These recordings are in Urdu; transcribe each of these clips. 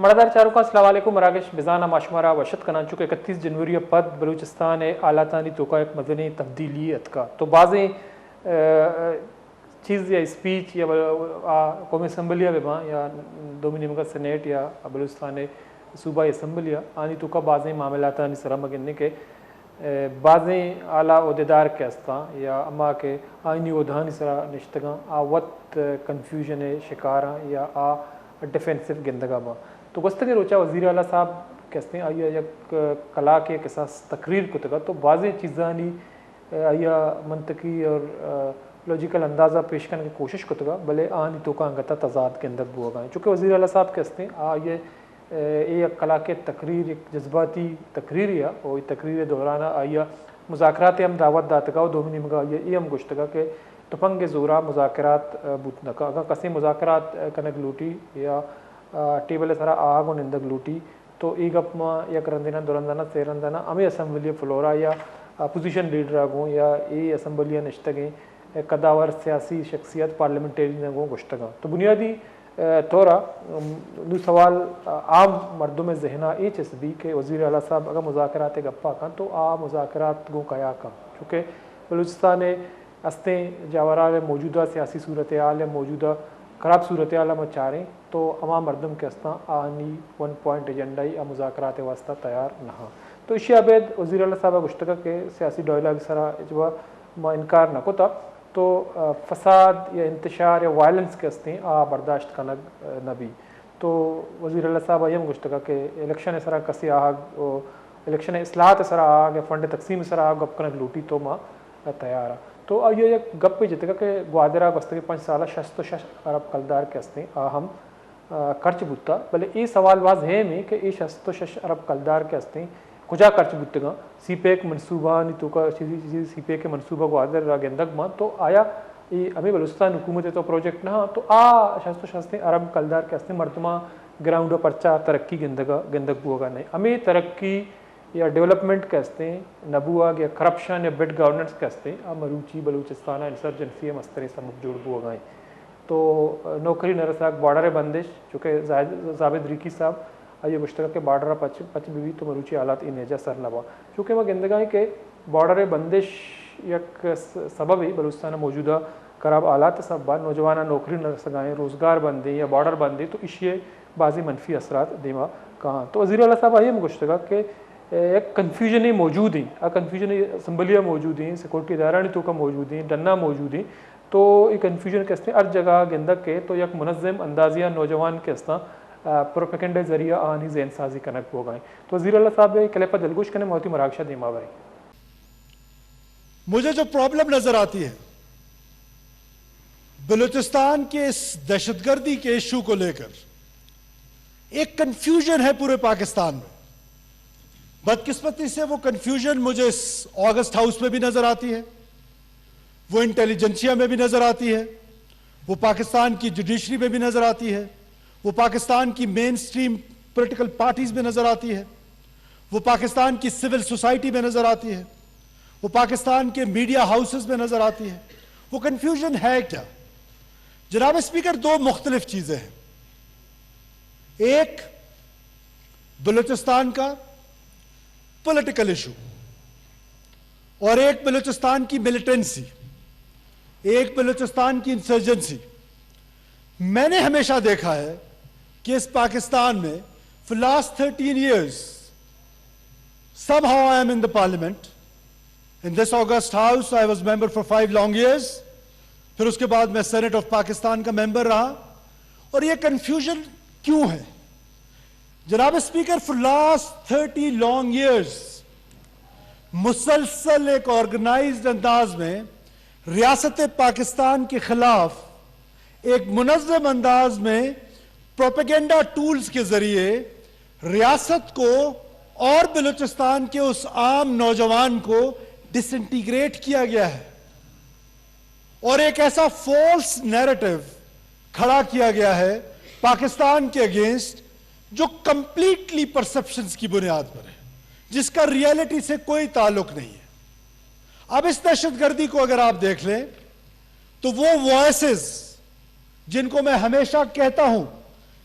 مردار چاروں کا السلام علیکم مراکش بزانہ معشمرہ وشت کنان چکے 31 جنوری پد بلوچستان اعلیٰ تانی توقع ایک مدنی تبدیلیت کا تو بعضیں چیز یا اسپیچ یا قومی اسمبلیہ بما یا دومینی مگا سینیٹ یا بلوچستان صوبہ اسمبلیہ آنی توقع بعضیں معاملات آنی سرم گننے کے بعضیں اعلیٰ عہدیدار کے استان یا اما کے آئینی عہدانی سرا نشتگاں وقت کنفیوژن شکاراں یا ڈیفینسو گندگاں ماں تو گستگی روچا وزیر اعلیٰ صاحب کہتے ہیں آیا یک کلا کے قصاص تقریر کو تگا تو بعضیں چیزانی آیا منطقی اور لوجیکل اندازہ پیش کرنے کی کوشش کو تگا بلے آنی تو کا انگتا تضاد کے اندر بو گئے چونکہ وزیر اعلیٰ صاحب کہتے ہیں آئے ایک کلا کے تقریر ایک جذباتی تقریر یا اور تقریر دورانہ آیا مذاکرات ہم دعوت داتگا و دومینی مگا یہ ہم گشتگا کہ تپنگ زورا مذاکرات بوتنکا اگر کسی مذاکرات کنگ لوٹی یا ٹیبل سرا آگ و نندگ لوٹی تو ایک اپنا یک رندینہ دورندانہ سیرندانہ ہمیں اسمبلی فلورا یا اپوزیشن لیڈر آگوں یا ای اسمبلیاں نشتگیں قداور سیاسی شخصیت پارلیمنٹری نگوں گشتگاں تو بنیادی طورا دو سوال عام مردوں میں ذہنہ ای چسبی کہ وزیر اعلیٰ صاحب اگر مذاکرات گپا کن تو مذاکرات گوں کیا کن چونکہ بلوچستان استیں جاورال موجودہ سیاسی صورتحال یا موجودہ خراب صورتحال میں چاریں تو عوام مردم کے استاں آنی 1 پوائنٹ ایجنڈائی مذاکرات واسطہ تیار نہ تو اسی عبید وزیر اعلیٰ صاحب گشتگا کے سیاسی ڈائلاگ سرا جو ما انکار نہ کوتا تو فساد یا انتشار یا وائلنس کے استیں برداشت کنگ نبی تو وزیر اعلیٰ صاحب ایم گشتگا کہ الیکشن سرا کسی آگ الیکشن اصلاحات سرا آگ یا فنڈ تقسیم سرا آگ گپ کنگ لوٹی تو ما تیار تو یہ ایک گپ پہ جتگا کہ گوادرہ گستگی 5 سالہ 66 ارب قلدار کے استیں ہم خرچ بوتا بلے یہ سوال واضح ہے میں کہ یہ 66 ارب قلدار کے استیں کجا خرچ بوتگا سی پے ایک منصوبہ نہیں تو کا سی پے کے منصوبہ گوادر را گندگ ماں تو آیا یہ ہمیں بلوچستان حکومت تو پروجیکٹ نہ تو 66 ارب قلدار کے استیں مردمہ گراؤنڈ پرچا ترقی گندگ ہوگا نہیں ہمیں ترقی یا ڈیولپمنٹ کہتے ہیں نبوغ یا کرپشن یا بیڈ گورننس کہتے ہیں مروچی بلوچستانہ انسرجنسی مستری سمجھ جوڑ بو گئے تو نوکری نرساک بارڈر بندش چونکہ زابد ریکی صاحب آئیے مشترک کے بارڈر پچ بھی تو مروچی حالات انیجا سر نبا چونکہ وہ گندگاہیں کہ بارڈر بندش یک سبب ہی بلوچستانہ موجودہ خراب حالات سب بعد نوجوانہ نوکری نرسگائیں روزگار بندیں یا بارڈر بندیں تو اشیے بعضی منفی اثرات دیما کہاں تو وزیر اعلیٰ صاحب آئیے مشترک کہ ایک کنفیوژن موجود ہیں کنفیوژن اسمبلیاں موجود ہیں سیکورٹی ادارہ تو کا موجود ہیں ڈنا موجود ہیں تو یہ کنفیوژن کے استیں ہر جگہ گندگ کے تو یک منظم اندازیہ نوجوان کے استاں پروپیگنڈے ذریعہ آنی ذہن سازی کنک ہو گئے تو وزیر اللہ صاحب کلپہ دلگوش کنے موتی مراکشہ دیما بھائی مجھے جو پرابلم نظر آتی ہے بلوچستان کے اس دہشت گردی کے ایشو کو لے کر ایک کنفیوژن ہے پورے پاکستان میں بدقسمتی سے وہ کنفیوژن مجھے اس آگسٹ ہاؤس میں بھی نظر آتی ہے وہ انٹیلیجنسیا میں بھی نظر آتی ہے وہ پاکستان کی جوڈیشری میں بھی نظر آتی ہے وہ پاکستان کی مین سٹریم پولیٹیکل پارٹیز میں نظر آتی ہے وہ پاکستان کی سول سوسائٹی میں نظر آتی ہے وہ پاکستان کے میڈیا ہاؤسز میں نظر آتی ہے وہ کنفیوژن ہے کیا جناب اسپیکر دو مختلف چیزیں ہیں ایک بلوچستان کا پولیٹیکل ایشو اور ایک بلوچستان کی ملیٹنسی ایک بلوچستان کی انسرجنسی میں نے ہمیشہ دیکھا ہے کہ اس پاکستان میں for last 13 years somehow I am in the parliament in this August house I was member for 5 long years پھر اس کے بعد میں سینٹ آف پاکستان کا ممبر رہا اور یہ کنفیوژن کیوں ہے جناب speaker for last 30 long years مسلسل ایک آرگنائزڈ انداز میں ریاست پاکستان کے خلاف ایک منظم انداز میں پروپیگنڈا ٹولز کے ذریعے ریاست کو اور بلوچستان کے اس عام نوجوان کو ڈس انٹیگریٹ کیا گیا ہے اور ایک ایسا فالس نیریٹو کھڑا کیا گیا ہے پاکستان کے اگینسٹ جو کمپلیٹلی پرسپشنز کی بنیاد پر ہے جس کا ریالٹی سے کوئی تعلق نہیں ہے اب اس دہشت گردی کو اگر آپ دیکھ لیں تو وہ وائسز جن کو میں ہمیشہ کہتا ہوں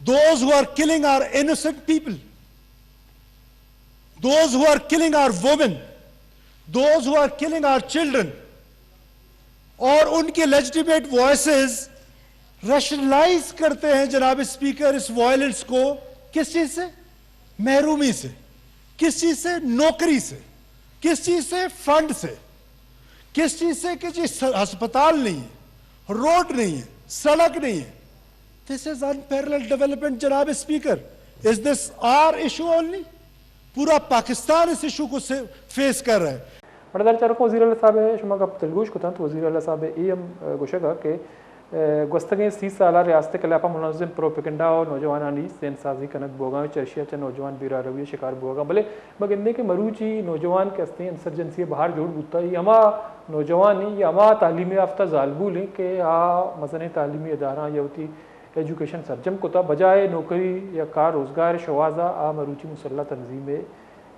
those who are killing our innocent people, those who are killing our women, those who are killing our children, اور ان کے لیجٹیمیٹ وائسز ریشنلائز کرتے ہیں جناب اسپیکر اس وائلنس کو کس چیز سے؟ محرومی سے. کس چیز سے؟ نوکری سے. کس چیز سے؟ فنڈ سے. کس چیز سے؟ کہ جی ہسپتال نہیں ہے, روڈ نہیں ہے, سڑک نہیں ہے. دس از unparalleled development جناب speaker. Is this are issue only? پورا پاکستان اس ایشو کو فیس کر رہا ہے. بڑا چارکو وزیر اللہ صاحب شما کا تلگوش کو تھا تو وزیر اللہ صاحب ای ایم گوشگا کہ گستگیں 30 سالہ ریاست کلاپا منظم پروپیگنڈا اور نوجوانانی سین سازی کنک بوگاں چرشیا چا نوجوان بیرا رویہ شکار بوگاں بلے مگندے کے مروچی نوجوان کے ہستے انسرجنسی باہر جوڑ بوتا یہ ہما نوجوانی یہ ہما تعلیم یافتہ ظالبول ہیں کہ مثلا تعلیمی ادارہ یا ہوتی ایجوکیشن سرجم کو تھا بجائے نوکری یا کار روزگار شوازہ مروچی مسلح تنظیم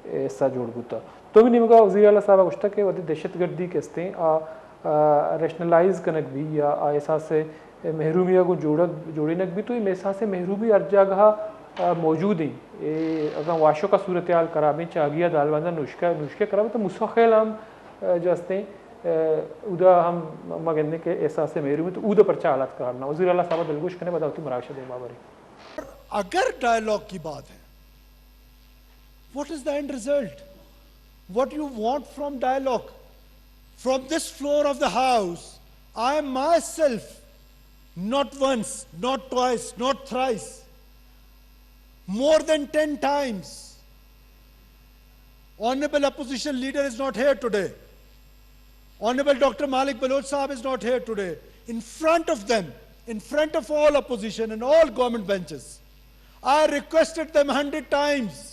ایسا جوڑ بوتا. تو بھی نمگا وزیر اللہ صاحب گوشتا کہ وہ دہشت گردی کے ہستے ریشنلائز کنک بھی یا احساس محرومیہ کو جوڑنک بھی تو یہ احساس محرومی ہر جگہ موجود ہیں. اگر واشو کا صورتحال کرابیں چاگیا دالوانہ نوشکے کرابیں تو مستقل ہم جو ہستے ادا ہم مگندے کے احساس محرومی تو ادا پر چالات کرنا. وزیر اللہ صاحب دلگوش کرنے بتاؤتی مراکشہ دے بابری. اگر ڈائیلاگ کی بات ہے, what is the end result? What you want from dialogue? From this floor of the house, I myself, not once, not twice, not thrice, more than 10 times, Honorable Opposition Leader is not here today. Honorable Dr. Malik Baloch Sahab is not here today. In front of them, in front of all opposition and all government benches, I requested them 100 times,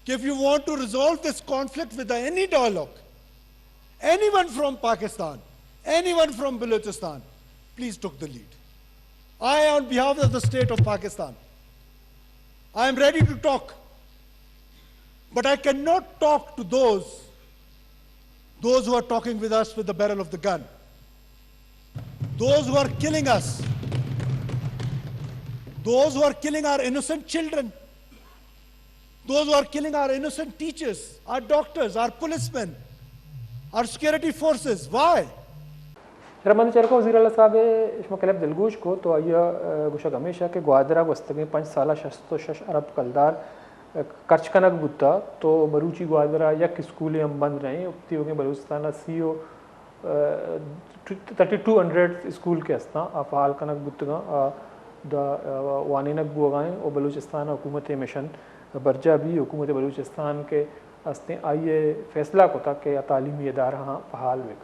if you want to resolve this conflict with any dialogue, anyone from Pakistan, anyone from Balochistan, please took the lead. I, on behalf of the state of Pakistan, I am ready to talk. But I cannot talk to those who are talking with us with the barrel of the gun. Those who are killing us. Those who are killing our innocent children. Those who are killing our innocent teachers, our doctors, our policemen, our security forces. Why? رمضان چرکو وزیر اللہ صاحب شما کلب دلگوش کو تو آیا گوشا گمیشہ کہ گوادرہ گوستگیں 5 سالہ 66 ارب کلدار کرچ کنک بوتا تو مروچی گوادرہ یک اسکولیں ہم بند رہے ہیں. اپتی ہو گئے بلوچستانہ CO 3200 اسکول کے ہستاں فعال کنک بوتگاں دا وانینک بوگائیں اور بلوچستان حکومت مشن برجہ بھی حکومت بلوچستان کے ہستے آئیے فیصلہ کو تھا کہ تعلیمی ادارہ ہاں فعال ہوئے.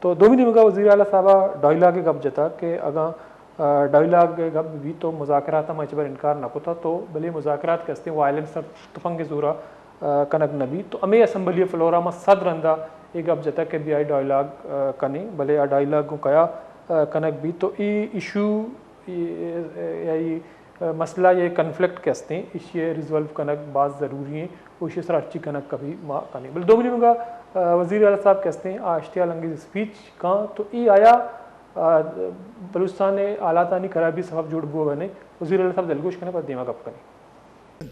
تو دومی نمگا وزیر اعلیٰ صاحبہ ڈائلاگ کے گپ جتا کہ اگاں ڈائلاگ کے گپ بھی تو مذاکرات ہم اچبر انکار نہ کوتا تو بلے مذاکرات کے ہستے وائلنس تفنگ زورا کنک نبی تو ہمیں اسمبلی فلورا میں صدر اندہ ایک گپ جتا کہ بھی آئی ڈائلاگ کنے بلے ڈائلاگ کو کیا کنک بھی تو ای ایشو یا مسئلہ یہ کنفلکٹ کے ہستے اس یہ ریزولو کنک بعض ضروری ہیں اسی طرح اچھی کنک کبھی ماں کنے. بلے دومی نمگا وزیر اعلیٰ صاحب کہتے ہیں اشتعال انگیز اسپیچ کہاں تو ای آیا بلوچستان آلاتانی خرابی سبب جوڑ بو بنے. وزیر اعلیٰ صاحب دلگوش کرنے پر دیما گپ کریں.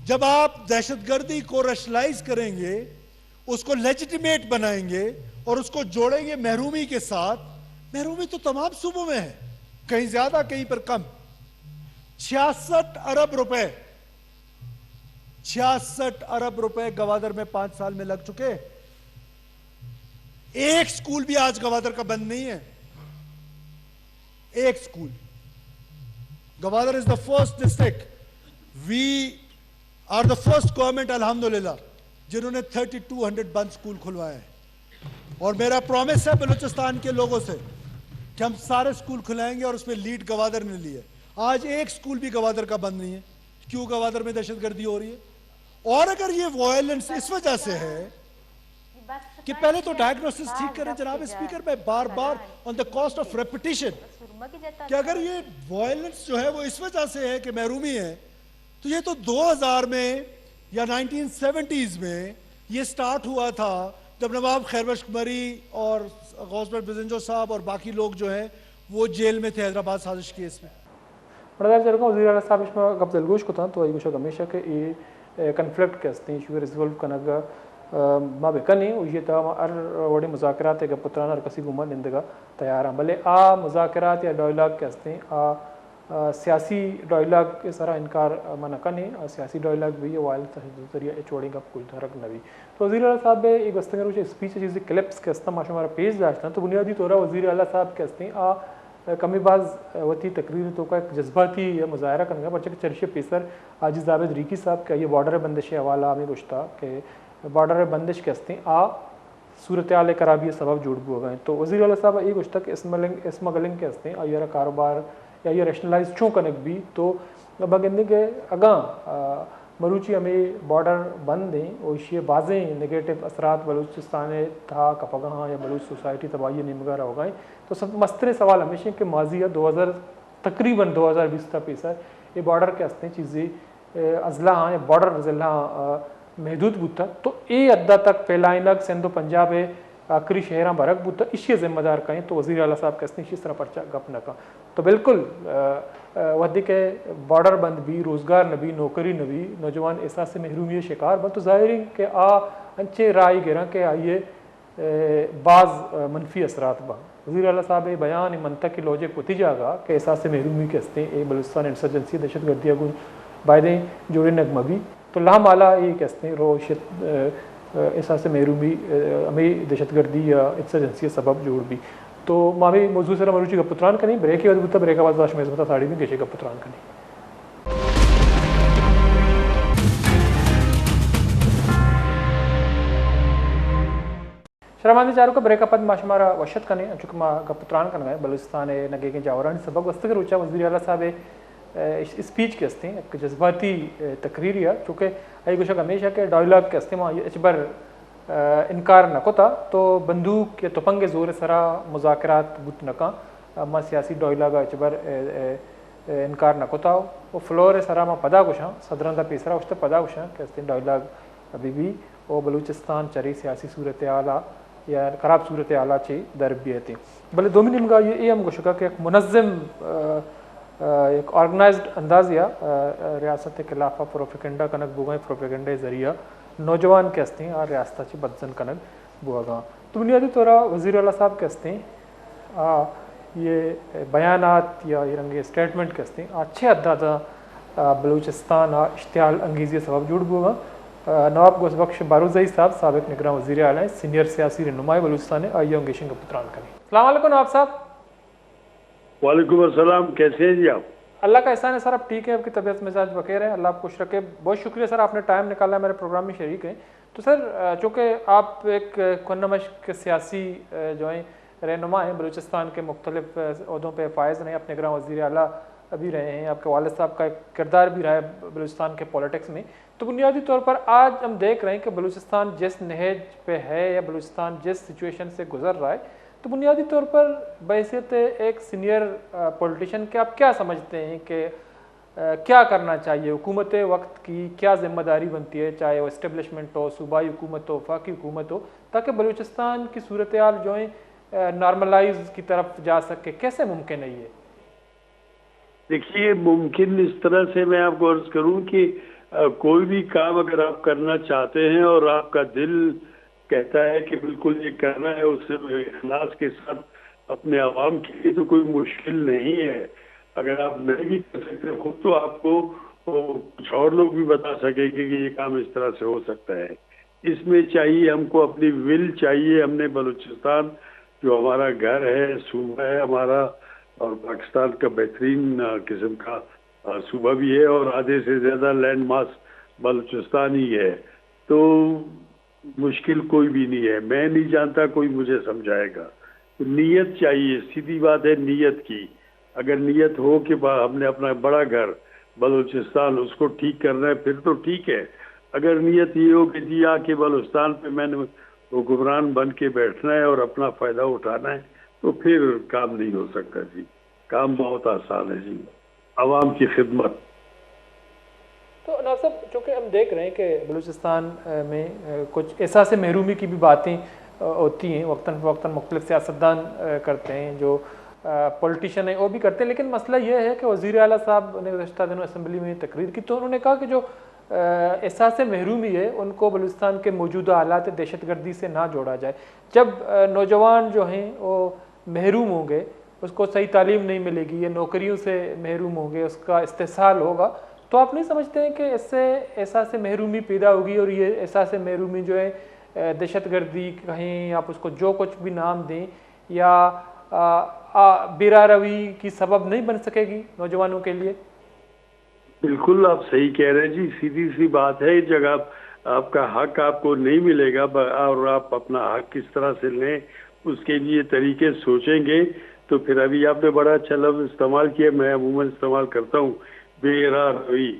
جب آپ دہشت گردی کو ریشنلائز کریں گے, اس کو لیجیٹیمیٹ بنائیں گے اور اس کو جوڑیں گے محرومی کے ساتھ, محرومی تو تمام صوبوں میں ہے, کہیں زیادہ کہیں پر کم. 66 ارب روپے 66 ارب روپے گوادر میں 5 سال میں لگ چکے. ایک سکول بھی آج گوادر کا بند نہیں ہے. ایک school. Gwadar is the first district. We are the first government الحمدللہ جنہوں نے 3200 بند سکول کھلوائے ہیں. اور میرا پرومس ہے بلوچستان کے لوگوں سے کہ ہم سارے سکول کھلائیں گے اور اس میں لیڈ گوادر نے لی ہے. آج ایک سکول بھی گوادر کا بند نہیں ہے. کیوں گوادر میں دہشت گردی ہو رہی ہے؟ اور اگر یہ وائلنس اس وجہ سے ہے کہ پہلے تو ڈائگنوسس ٹھیک کریں جناب اسپیکر, میں بار بار on the cost of repetition کہ اگر یہ وائلنس جو ہے وہ اس وجہ سے ہے کہ محرومی ہے تو یہ تو 2000 میں یا 1970s میں یہ سٹارٹ ہوا تھا جب نواب خیربخش قمری اور غوث بٹ بزنجو صاحب اور باقی لوگ جو ہیں وہ جیل میں تھے حیدرآباد سازش کیس میں. بردار جرگا وزیر اعلیٰ صاحب اس میں قبض الگوش کو تھا تو یہ گوشہ ہمیشہ کہ یہ کنفلکٹ کے ہستے ایشو ریزولو کنگا ما بکنی یہ تا ہر وڑی مذاکرات کا پتران ہر کسی گما نندگا تیار ہیں بھلے آ مذاکرات یا ڈائلاگ کے ہستے آ سیاسی ڈائلاگ کے سارا انکار منع کرنے سیاسی ڈائلاگ بھی وائل ذریعہ چوڑی کا کوئی دھرک نبی تو وزیر اعلیٰ صاحب ایک گستنگر روچ اسپیچ چیزیں کلپس کے ہستا ماشا ہمارا پیج داشتا ہے تو بنیادی طور پر وزیر اعلیٰ صاحب کے ہستے آ کمی بعض وتی تقریر تو کا ایک جذباتی مظاہرہ کرنے کا بچے کہ چرچے پیسر عاجز زابد ریکی صاحب کا یہ بارڈر بندش حوالہ ہمیں گوشتا کہ بارڈر بندش کے ہستے آ صورتحال خرابی سبب جوڑ بو گئے تو وزیر اعلیٰ صاحب یہ گوشتا کہ اسمگلنگ کے ہستے آ یہ کاروبار یا یہ ریشنلائز چوں کنک بھی تو بگندے کے اگاں مروچی ہمیں بارڈر بند دیں اور یہ بازیں نگیٹو اثرات بلوچستان تھا کپگاں یا بلوچ سوسائٹی تباہی نمگارہ ہو گئے تو سب مستر سوال ہمیشہ کہ ماضی 2000 تقریباً 2020 تا پیسہ یہ بارڈر کے ہستے چیزیں اضلاع یا بارڈر ضلع محدود بوتا تو یہ ادھا تک پھیلائنگ سندھ و پنجاب آخری شہراں برق بوتا اسی ذمہ دار کہیں تو وزیر اعلیٰ صاحب کہتے ہیں اس طرح پرچہ گپ نہ کہا تو بالکل ودی کے بارڈر بند بھی روزگار نبی نوکری نبی نوجوان احساس محرومی شکار بند تو ظاہر ہے کہ آ انچے رائے گراں کہ آئیے بعض منفی اثرات با وزیر اعلیٰ صاحب بیان منطق کی لوجک ہوتی جاگا کہ احساس محرومی کے ہستے اے بلوچستان انسرجنسی دہشت گردی گن بائدیں جوڑے نغمہ بھی تو لا مالا یہ کہتے ہیں روشت احساس محرومی ہمیں دہشت گردی یا انسرجنسی سبب جوڑ بھی تو مامی موضوع سر مروچی کا پتران کنی بریک کے بعد بریک آواز باش میں بتا ساڑی بھی گیشے کا پتران کنی شرماندی چاروں کا بریک اپد ماشمارا وشت کنے چونکہ ما کا پتران کن گئے بلوچستان نگے کے جاورانی سبق وستگر روچا وزیر اعلیٰ صاحب اسپیچ کے ہستے ایک جذباتی تقریر ہے چونکہ ای گوشہ ہمیشہ کہ ڈائلاگ کے ہستے ما اچبر انکار نہ کوتا تو بندوق یا تپنگ زور سرا مذاکرات بت نکا ما سیاسی ڈائلاگ اچبر انکار نہ کوتا وہ فلور سرا ما پدا گوشاں صدرندہ پیسرا اشتا پدا گوشاں کہ ہستے ڈائلاگ ابھی بھی وہ بلوچستان چری سیاسی صورتحال یا خراب صورتحال چی دربیتی بلے دومی نمگا یہ ہم گوشکا کہ ایک منظم ایک آرگنائزڈ اندازیہ ریاست خلافہ پروپیگنڈا کنک بوگائیں پروپیگنڈے ذریعہ نوجوان کے ہستے ہیں اور ریاستہ چی بدزن کنک بوگاں تو بنیادی طورہ وزیر اعلیٰ صاحب کے ہستے ہیں یہ بیانات یا یہ رنگے اسٹیٹمنٹ کے ہستے ہیں اچھے ادھا بلوچستان اشتعال انگیزی سبب جوڑ بوگاں نواب گوس بخش باروزئی صاحب سابق نگراں وزیر اعلیٰ سینئر سیاسی رہنمائی بلوچستان آئیے انگیشن کا پتران کریں. السلام علیکم نواب صاحب. وعلیکم السلام، کیسے ہیں جی آپ؟ اللہ کا احسان ہے سر، اب ٹھیک ہے، آپ کی طبیعت مزاج بخیر ہے، اللہ آپ خوش رکھے. بہت شکریہ سر، آپ نے ٹائم نکالا ہے میرے پروگرام میں شریک ہیں. تو سر چونکہ آپ ایک کنمش سیاسی جو ہیں رہنما ہیں، بلوچستان کے مختلف عہدوں پہ فائز ہیں، اپنے نگراں وزیر اعلیٰ ابھی رہے ہیں، آپ کے والد صاحب کا ایک کردار بھی رہا ہے بلوچستان کے پولیٹکس میں. تو بنیادی طور پر آج ہم دیکھ رہے ہیں کہ بلوچستان جس نہج پہ ہے یا بلوچستان جس سچویشن سے گزر رہا ہے، تو بنیادی طور پر بحیثیت ایک سینئر پولیٹیشین کے آپ کیا سمجھتے ہیں کہ کیا کرنا چاہیے؟ حکومت وقت کی کیا ذمہ داری بنتی ہے، چاہے وہ اسٹیبلشمنٹ ہو، صوبائی حکومت ہو، وفاقی حکومت ہو، تاکہ بلوچستان کی صورتحال جو ہے نارملائز کی طرف جا سکے؟ کیسے ممکن ہے یہ؟ دیکھیے، ممکن اس طرح سے میں آپ کو عرض کروں کہ کوئی بھی کام اگر آپ کرنا چاہتے ہیں اور آپ کا دل کہتا ہے کہ بالکل یہ کرنا ہے، اس سے اخلاص کے ساتھ اپنے عوام کے لیے، تو کوئی مشکل نہیں ہے. اگر آپ نہیں بھی کر سکتے خود، تو آپ کو کچھ اور لوگ بھی بتا سکیں کہ یہ کام اس طرح سے ہو سکتا ہے. اس میں چاہیے ہم کو اپنی ول چاہیے. ہم نے بلوچستان جو ہمارا گھر ہے، صوبہ ہے ہمارا، اور پاکستان کا بہترین قسم کا صوبہ بھی ہے، اور آدھے سے زیادہ لینڈ ماس بلوچستان ہی ہے، تو مشکل کوئی بھی نہیں ہے. میں نہیں جانتا، کوئی مجھے سمجھائے گا. نیت چاہیے، سیدھی بات ہے نیت کی. اگر نیت ہو کہ ہم نے اپنا بڑا گھر بلوچستان اس کو ٹھیک کرنا ہے، پھر تو ٹھیک ہے. اگر نیت یہ ہو کہ جی آ کے بلوچستان پہ میں نے حکمران بن کے بیٹھنا ہے اور اپنا فائدہ اٹھانا ہے، تو پھر کام نہیں ہو سکتا جی. کام بہت آسان ہے جی، عوام کی خدمت. تو ناصر صاحب چونکہ ہم دیکھ رہے ہیں کہ بلوچستان میں کچھ احساس محرومی کی بھی باتیں ہوتی ہیں، وقتاً فوقتاً مختلف سیاستدان کرتے ہیں، جو پولیٹیشین ہیں وہ بھی کرتے ہیں، لیکن مسئلہ یہ ہے کہ وزیر اعلیٰ صاحب نے گزشتہ دنوں اسمبلی میں تقریر کی تو انہوں نے کہا کہ جو احساس محرومی ہے ان کو بلوچستان کے موجودہ حالات دہشت گردی سے نہ جوڑا جائے۔ جب نوجوان جو ہیں وہ محروم ہوں گے، اس کو صحیح تعلیم نہیں ملے گی، یہ نوکریوں سے محروم ہوں گے، اس کا استحصال ہوگا، تو آپ نہیں سمجھتے ہیں کہ اس سے احساس محرومی پیدا ہوگی اور یہ احساس محرومی جو ہے دہشت گردی کہیں آپ اس کو جو کچھ بھی نام دیں یا بیرا روی کی سبب نہیں بن سکے گی نوجوانوں کے لیے؟ بالکل آپ صحیح کہہ رہے ہیں جی، سیدھی سی بات ہے، جگہ آپ کا حق آپ کو نہیں ملے گا اور آپ اپنا حق کس طرح سے لیں اس کے لیے طریقے سوچیں گے تو پھر ابھی آپ نے بڑا اچھا لفظ استعمال کیا، میں عموماً استعمال کرتا ہوں، بے راہ روی۔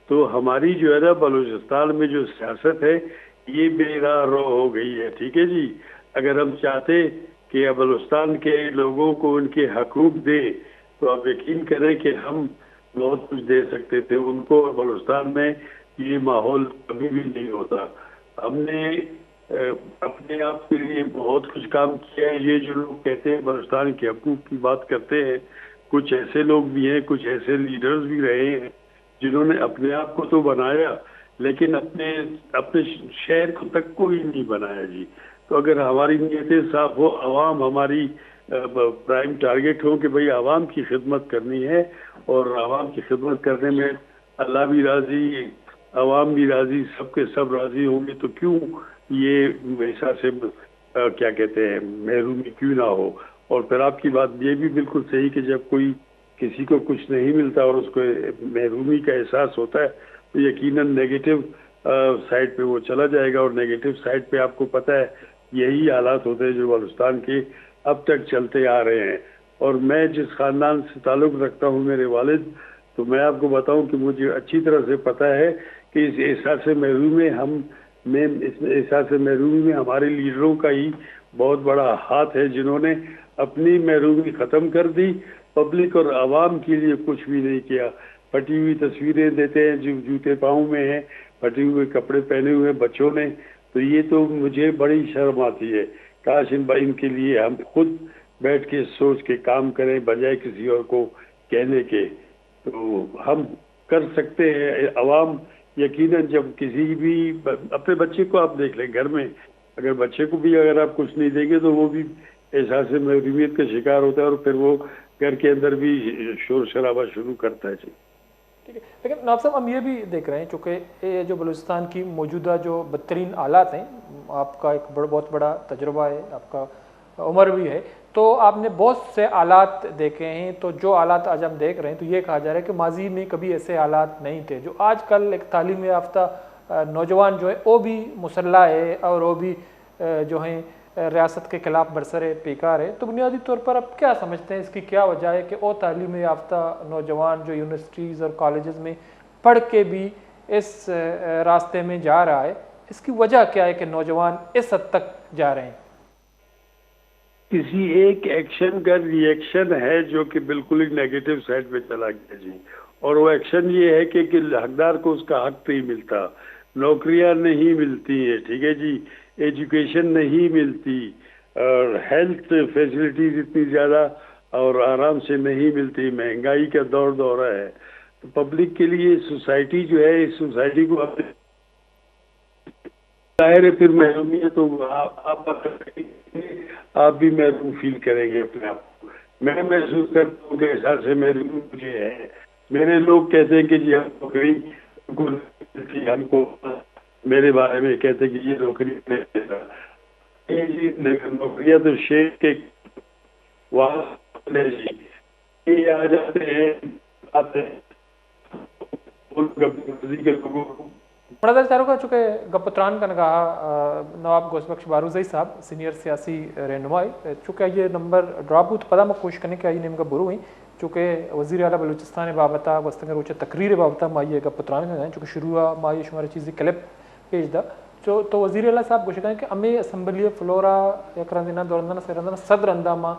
تو ہماری جو ہے نا بلوچستان میں جو سیاست ہے یہ بے راہ رو ہو گئی ہے، ٹھیک ہے جی۔ اگر ہم چاہتے کہ بلوچستان کے لوگوں کو ان کے حقوق دیں تو آپ یقین کریں کہ ہم بہت کچھ دے سکتے تھے ان کو، اور بلوچستان میں یہ ماحول کبھی بھی نہیں ہوتا۔ ہم نے اپنے آپ کے لیے بہت کچھ کام کیا ہے۔ یہ جو لوگ کہتے ہیں بلوچستان کے حقوق کی بات کرتے ہیں، کچھ ایسے لوگ بھی ہیں، کچھ ایسے لیڈرز بھی رہے ہیں جنہوں نے اپنے آپ کو تو بنایا لیکن اپنے شہر کو تک کو ہی نہیں بنایا جی۔ تو اگر ہماری نیتیں صاف ہو، عوام ہماری پرائم ٹارگٹ ہو کہ بھئی عوام کی خدمت کرنی ہے اور عوام کی خدمت کرنے میں اللہ بھی راضی، عوام بھی راضی، سب کے سب راضی ہوں گے، تو کیوں یہ ایسا سے کیا کہتے ہیں محرومی کیوں نہ ہو۔ اور پھر آپ کی بات یہ بھی بالکل صحیح کہ جب کوئی کسی کو کچھ نہیں ملتا اور اس کو محرومی کا احساس ہوتا ہے تو یقیناً نیگیٹو سائڈ پہ وہ چلا جائے گا، اور نیگیٹو سائڈ پہ آپ کو پتہ ہے یہی حالات ہوتے ہیں جو بلوچستان کے اب تک چلتے آ رہے ہیں۔ اور میں جس خاندان سے تعلق رکھتا ہوں، میرے والد، تو میں آپ کو بتاؤں کہ مجھے اچھی طرح سے پتہ ہے کہ اس احساس محرومی میں ہمارے لیڈروں کا ہی بہت بڑا ہاتھ ہے، جنہوں نے اپنی محرومی ختم کر دی، پبلک اور عوام کے لیے کچھ بھی نہیں کیا۔ پھٹی ہوئی تصویریں دیتے ہیں، جو جوتے پاؤں میں ہیں، پھٹے ہوئے کپڑے پہنے ہوئے بچوں نے، تو یہ تو مجھے بڑی شرم آتی ہے۔ کاش ان کے لیے ہم خود بیٹھ کے سوچ کے کام کریں بجائے کسی اور کو کہنے کے۔ تو ہم کر سکتے ہیں۔ عوام یقیناً جب کسی بھی اپنے بچے کو آپ دیکھ لیں گھر میں، اگر بچے کو بھی اگر آپ کچھ نہیں دیں گے تو وہ بھی احساس محرومیت کا شکار ہوتا ہے اور پھر وہ گھر کے اندر بھی شور شرابہ شروع کرتا ہے جی۔ ٹھیک ہے، لیکن نائب صاحب ہم یہ بھی دیکھ رہے ہیں چونکہ یہ جو بلوچستان کی موجودہ جو بدترین حالات ہیں، آپ کا ایک بہت بڑا تجربہ ہے، آپ کا عمر بھی ہے، تو آپ نے بہت سے حالات دیکھے ہیں، تو جو حالات آج ہم دیکھ رہے ہیں تو یہ کہا جا رہا ہے کہ ماضی میں کبھی ایسے حالات نہیں تھے۔ جو آج کل ایک تعلیم یافتہ نوجوان جو ہے وہ بھی مسلح ہے اور وہ بھی جو ہیں ریاست کے خلاف برسر پیکار ہے، تو بنیادی طور پر آپ کیا سمجھتے ہیں اس کی کیا وجہ ہے کہ وہ تعلیم یافتہ نوجوان جو یونیورسٹیز اور کالجز میں پڑھ کے بھی اس راستے میں جا رہا ہے، اس کی وجہ کیا ہے کہ نوجوان اس حد تک جا رہے ہیں؟ کسی ایک ایکشن کا ریئیکشن ہے جو کہ بالکل ہی نیگیٹو سائڈ پہ چلا گیا جی، اور وہ ایکشن یہ ہے کہ حقدار کو اس کا حق نہیں ملتا، نوکریاں نہیں ملتی ہیں، ٹھیک ہے جی، ایجوکیشن نہیں ملتی، اور ہیلتھ فیسلٹیز اتنی زیادہ اور آرام سے نہیں ملتی، مہنگائی کا دورہ ہے۔ تو پبلک کے لیے سوسائٹی جو ہے، اس سوسائٹی کو ظاہر ہے پھر محرومی ہے تو آپ بھی محروم فیل کریں گے اپنے آپ کو۔ میں محسوس کرتا ہوں کہ احساس محرومی مجھے ہے۔ میرے لوگ کہتے ہیں کہ جی ہم نوکری ہم کو، میرے بارے میں کہتے ہیں کہ یہ نوکری نہیں دیتا، نوکریاں تو شیر کے وہاں جی آ جاتے ہیں کے لوگوں کو۔ بڑا چاروں کا چونکہ گپتران کا نگاہ نواب گوشت بخش باروزئی صاحب سینئر سیاسی رہنمائی، چونکہ یہ نمبر ڈراپ ہو تو پدا میں کوشش کرنے کے آئی نیم کا برو ہوئی، چونکہ وزیر اعلیٰ بلوچستان بابتا وستنگر روچہ تقریر بابتا مائی گپتران کا گئے، چونکہ شروع مائی شمار چیزی کلپ پیش دا تو وزیر اعلیٰ صاحب کوشش کریں کہ ہمیں اسمبلی فلورا یک رندینہ دورندانہ سیرندانہ صدر اندامہ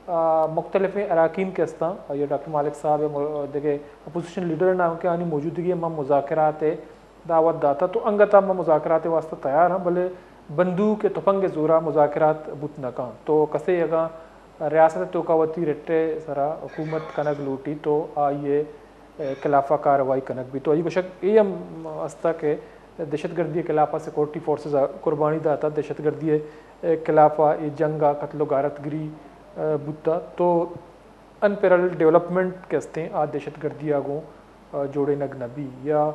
مختلف اراکین کے استاں یہ ڈاکٹر مالک صاحب یا دیکھے اپوزیشن لیڈر نام کے آنی موجودگی ہم مذاکرات دعوت داتا تو انگتا ہم مذاکرات واسطہ تیار ہیں بلے بندوق تفنگ زورا مذاکرات بت نکاں تو کسے اگاں ریاست توکاوتی رٹے سرا حکومت کنک لوٹی تو آئیے خلافہ کاروائی کنک بھی تو یہ بشک یہ ہم استا کہ دہشت گردی خلافہ سیکورٹی فورسز قربانی داتا دہشت گردی خلافہ یہ جنگا قتل و غارت گری بوتا تو ان پیرل ڈیولپمنٹ کہتے ہیں آ دہشت گردی آگوں جوڑے نگ نبی یا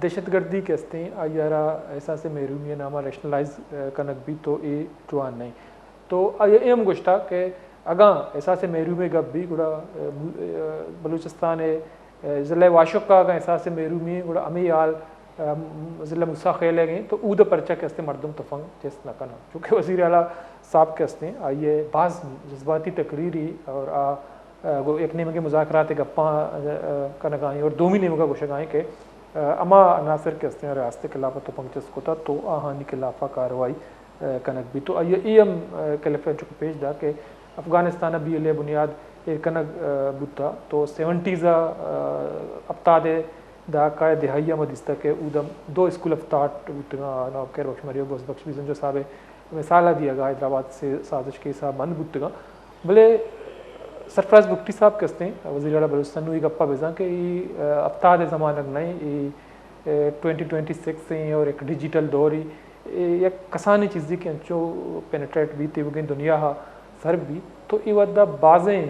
دہشت گردی کہتے ہیں آیارا احساس محرومی نامہ ریشنلائز کنک بھی تو یہ جوان نہیں تو یہ ایم گشتا کہ اگاں احساس محرومی گب بھی گڑا بلوچستان ضلع واشق کا اگاں احساس محرومی گڑا امی آل ضلع موسیٰ خیلے گئیں تو اود پرچہ کہتے ہیں مردم تفنگ چیس نہ کنا چونکہ وزیر اعلیٰ صاحب کہتے ہیں آئیے بعض جذباتی تقریری اور ایک نیم کے مذاکرات گپاں کنگائیں اور دو مہینے کا گوشگائیں کہ اما عناصر کہتے ہیں ریاست خلافہ تفنگ چیس کوتا تو آہانی خلافہ کاروائی کنک بھی تو یہ ہم کلفہ چکو پیش دا کہ افغانستان بھی علیہ بنیاد کنک بوتا تو 70s ابتاد دا کا دہائیہ مدستہ کے اودم دو اسکول آف تھاٹ نو کیر بخش مریو گوز بخش بھی زنجو صاحب مثالہ دیا گا حیدرآباد سے سازش کے حساب بند بوتگا بلے سرفراز بکٹی صاحب کہتے ہیں وزیر اعلیٰ بلوچستان نوی گپا بیزاں کہ یہ ابتاد زمانہ نہیں 2026 سے اور ایک ڈیجیٹل دوری یک کسانی چیزی کے انچو پینیٹریٹ بھی تی وگین دنیا ہا سر بھی تو ای ودا بازیں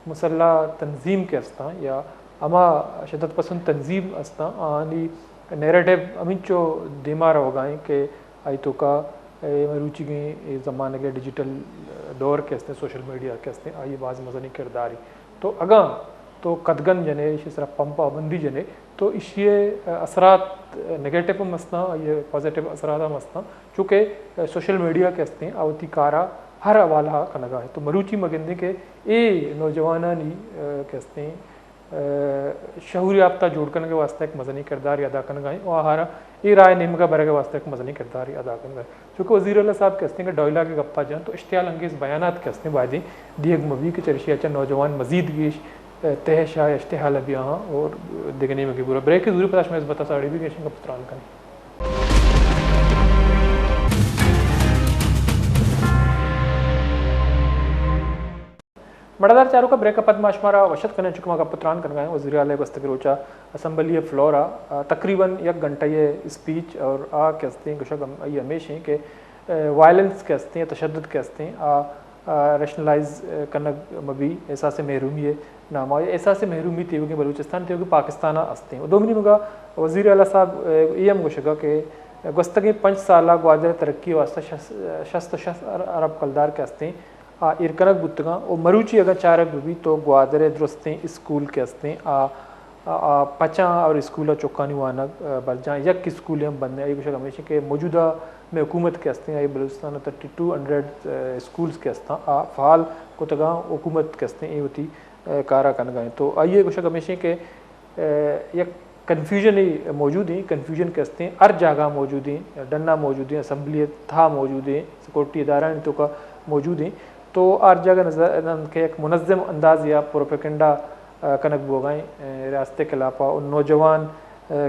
مسلح تنظیم کے استاں یا اما شدت پسند تنظیم استاں آنی نیریٹیو امنچو دیمار ہوگائیں کہ آئی تو کا مروچی گئیں زمانے کے ڈیجیٹل دور کے استیں سوشل میڈیا کے استیں آئی بعض مزنی کرداری تو اگاں تو قدگن جنے اسی طرح پمپا بندی جنے تو اس یہ اثرات نگیٹو مسنا یہ پازیٹیو اثرات مسنا چونکہ سوشل میڈیا کے استیں آوتی کارا ہر حوالہ کنگا ہے تو مروچی مگندے کہ اے نوجوانانی کے استیں شعور یافتہ جوڑ کرنے کے واسطے ایک مزنی کردار ادا کرنے گئے اور ہارا یہ رائے نیم کا برے کے واسطے ایک مزنی کردار ادا کرنے گئے چونکہ وزیر اللہ صاحب کہتے ہیں کہ ڈوئلہ کے گپا جان تو اشتعال انگیز بیانات کہتے ہیں بائدیں دیگ مبی کے چرشی اچھا نوجوان مزید گیش تہ شاہ اشتحال ابھی یہاں اور دیگنے میں کی برا بریک کی ضروری پتاش میں اس بتا ساڑی بھی گیشن کا پتران کریں مڑدار چاروں کا بریک اپد ماشمارا وشت کرنے چکما کا پتران کر گئے وزیر اعلیٰ گستگروچا اسمبلی فلورا تقریباً 1 گھنٹہ یہ اسپیچ اور کہتے ہیں گشک یہ ہمیشہ ہیں کہ وائلنس کہتے ہیں تشدد کہتے ہیں ریشنلائز کنگ مبی احساس محرومی نامہ احساس محرومی تھی ہوگی بلوچستان تھی ہوگی پاکستانہ استے ہیں دومنی مگا وزیر اعلیٰ صاحب یہ ہم گشگا کہ گستگی 5 سالہ گواجر ترقی واسطہ 60 ارب کلدار کہتے ہیں ارکنک بتگاں اور مروچی اگر چارک بھی تو گوادر درستیں اسکول کے استیں پچاں اور اسکول چوکانی وانک برجاں یک اسکول ہم بندے آئی کچھ ہمیشہ کہ موجودہ میں حکومت کے استیں آئی بلوچستان 3200 اسکولز کے استاں فعال کو تگاں حکومت کے استیں یہ ہوتی کارا کن گئے تو آئیے کچھ ہمیشہ کہ یک کنفیوژن ہی موجود ہیں کنفیوژن کے استیں ہر جگہ موجود ہیں ڈنہ موجود ہیں اسمبلی تھا موجود ہیں سیکورٹی ادارہ تو کا موجود ہیں تو ہر جگہ نظر کے ایک منظم انداز یا پروپیکنڈا کنک بوگائیں ریاست خلافہ اور نوجوان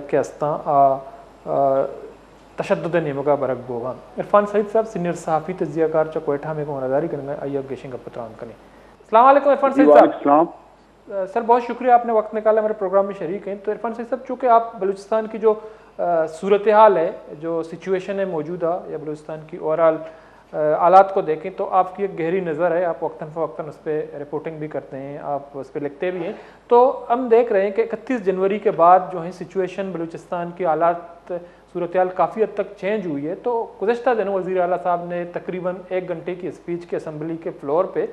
کے استاں تشدد نیموں کا برک بوگاں عرفان سعید صاحب سینئر صحافی تجزیہ کار چا کوئٹہ میں کو نظاری کریں گے آئیے گیشنگ کا پتران کریں السلام علیکم عرفان سعید صاحب سر بہت شکریہ آپ نے وقت نکالا میرے پروگرام میں شریک ہیں تو عرفان سعید صاحب چونکہ آپ بلوچستان کی جو صورتحال ہے جو سچویشن ہے موجودہ یا بلوچستان کی اوورال حالات کو دیکھیں تو آپ کی ایک گہری نظر ہے آپ وقتاً فوقتاً اس پہ رپورٹنگ بھی کرتے ہیں آپ اس پہ لکھتے بھی ہیں تو ہم دیکھ رہے ہیں کہ 31 جنوری کے بعد جو ہے سچویشن بلوچستان کی حالات صورتحال کافی حد تک چینج ہوئی ہے تو گزشتہ دنوں وزیر اعلیٰ صاحب نے تقریباً 1 گھنٹے کی اسپیچ کے اسمبلی کے فلور پہ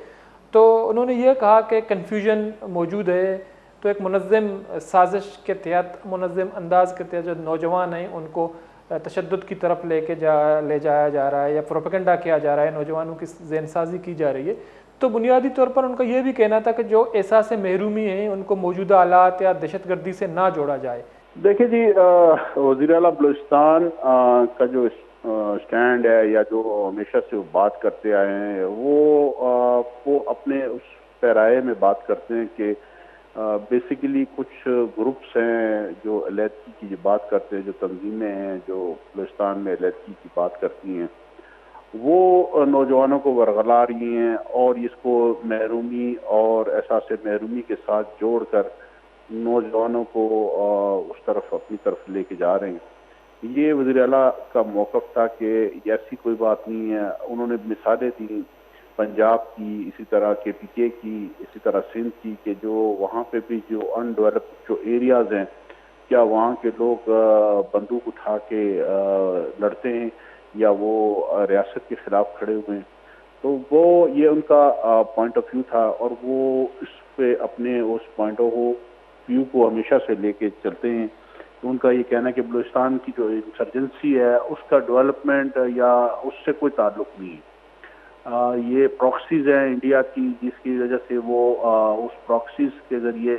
تو انہوں نے یہ کہا کہ کنفیوژن موجود ہے تو ایک منظم سازش کے تحت منظم انداز کے تحت جو نوجوان ہیں ان کو تشدد کی طرف لے جایا جا رہا ہے یا پروپیگنڈا کیا جا رہا ہے نوجوانوں کی ذہن سازی کی جا رہی ہے تو بنیادی طور پر ان کا یہ بھی کہنا تھا کہ جو احساس محرومی ہیں ان کو موجودہ حالات یا دہشت گردی سے نہ جوڑا جائے. دیکھیں جی وزیر اعلیٰ بلوچستان کا جو سٹینڈ ہے یا جو ہمیشہ سے وہ بات کرتے آئے ہیں وہ اپنے اس پیرائے میں بات کرتے ہیں کہ بیسیکلی کچھ گروپس ہیں جو علیحدگی کی جو بات کرتے ہیں، جو تنظیمیں ہیں جو بلوچستان میں علیحدگی کی بات کرتی ہیں، وہ نوجوانوں کو ورغلا رہی ہیں اور اس کو محرومی اور احساس محرومی کے ساتھ جوڑ کر نوجوانوں کو اس طرف اپنی طرف لے کے جا رہے ہیں۔ یہ وزیر اعلیٰ کا موقف تھا کہ ایسی کوئی بات نہیں ہے۔ انہوں نے مثالیں دی پنجاب کی، اسی طرح کے پی کے کی، اسی طرح سندھ کی، کہ جو وہاں پہ بھی جو ان ڈیولپڈ جو ایریاز ہیں، کیا وہاں کے لوگ بندوق اٹھا کے لڑتے ہیں یا وہ ریاست کے خلاف کھڑے ہوئے ہیں؟ تو وہ یہ ان کا پوائنٹ آف ویو تھا، اور وہ اس پہ اپنے اس پوائنٹ آف ویو کو ہمیشہ سے لے کے چلتے ہیں۔ تو ان کا یہ کہنا ہے کہ بلوچستان کی جو انسرجنسی ہے اس کا ڈیولپمنٹ یا اس سے کوئی تعلق نہیں ہے، یہ پراکسیز ہیں انڈیا کی، جس کی وجہ سے وہ اس پراکسیز کے ذریعے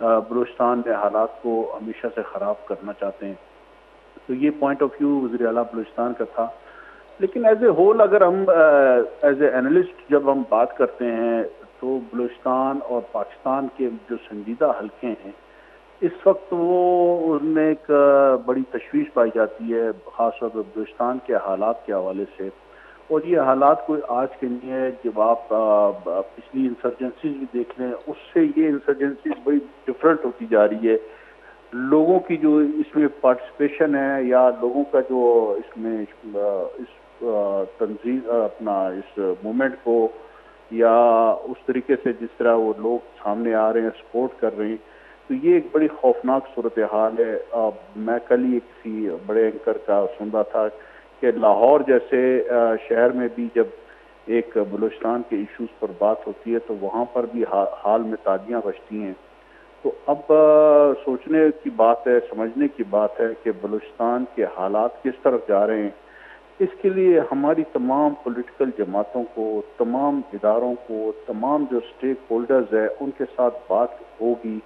بلوچستان میں حالات کو ہمیشہ سے خراب کرنا چاہتے ہیں۔ تو یہ پوائنٹ آف ویو وزیر اعلیٰ بلوچستان کا تھا۔ لیکن ایز اے ہول اگر ہم ایز اے اینالسٹ جب ہم بات کرتے ہیں تو بلوچستان اور پاکستان کے جو سنجیدہ حلقے ہیں اس وقت وہ ان میں ایک بڑی تشویش پائی جاتی ہے، خاص طور پہ بلوچستان کے حالات کے حوالے سے۔ اور یہ حالات کوئی آج کے نہیں ہے، جب آپ پچھلی انسرجنسیز بھی دیکھ لیں اس سے یہ انسرجنسیز بڑی ڈفرینٹ ہوتی جا رہی ہے۔ لوگوں کی جو اس میں پارٹیسپیشن ہے یا لوگوں کا جو اس میں اس تنظیم اپنا اس موومنٹ کو یا اس طریقے سے جس طرح وہ لوگ سامنے آ رہے ہیں، سپورٹ کر رہے ہیں، تو یہ ایک بڑی خوفناک صورتحال ہے۔ میں کل ہی کسی بڑے اینکر کا سن رہا تھا کہ لاہور جیسے شہر میں بھی جب ایک بلوچستان کے ایشوز پر بات ہوتی ہے تو وہاں پر بھی حال میں تالیاں بجتی ہیں۔ تو اب سوچنے کی بات ہے، سمجھنے کی بات ہے کہ بلوچستان کے حالات کس طرف جا رہے ہیں۔ اس کے لیے ہماری تمام پولیٹیکل جماعتوں کو، تمام اداروں کو، تمام جو سٹیک ہولڈرز ہیں ان کے ساتھ بات ہوگی،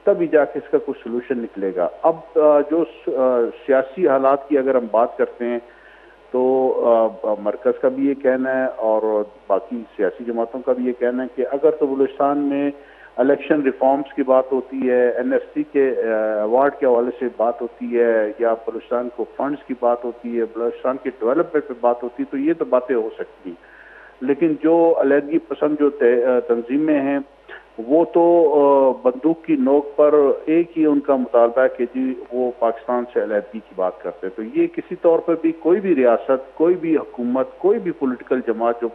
تبھی جا کے اس کا کوئی سلوشن نکلے گا۔ اب جو سیاسی حالات کی اگر ہم بات کرتے ہیں تو مرکز کا بھی یہ کہنا ہے اور باقی سیاسی جماعتوں کا بھی یہ کہنا ہے کہ اگر تو بلوچستان میں الیکشن ریفارمز کی بات ہوتی ہے، این ایف سی کے ایوارڈ کے حوالے سے بات ہوتی ہے، یا بلوچستان کو فنڈز کی بات ہوتی ہے، بلوچستان کی ڈیولپمنٹ پہ بات ہوتی ہے، تو یہ تو باتیں ہو سکتی ہیں۔ لیکن جو علیحدگی پسند جو تنظیمیں ہیں وہ تو بندوق کی نوک پر ایک ہی ان کا مطالبہ ہے کہ جی وہ پاکستان سے علیحدگی کی بات کرتے ہیں۔ تو یہ کسی طور پر بھی کوئی بھی ریاست، کوئی بھی حکومت، کوئی بھی پولیٹیکل جماعت جو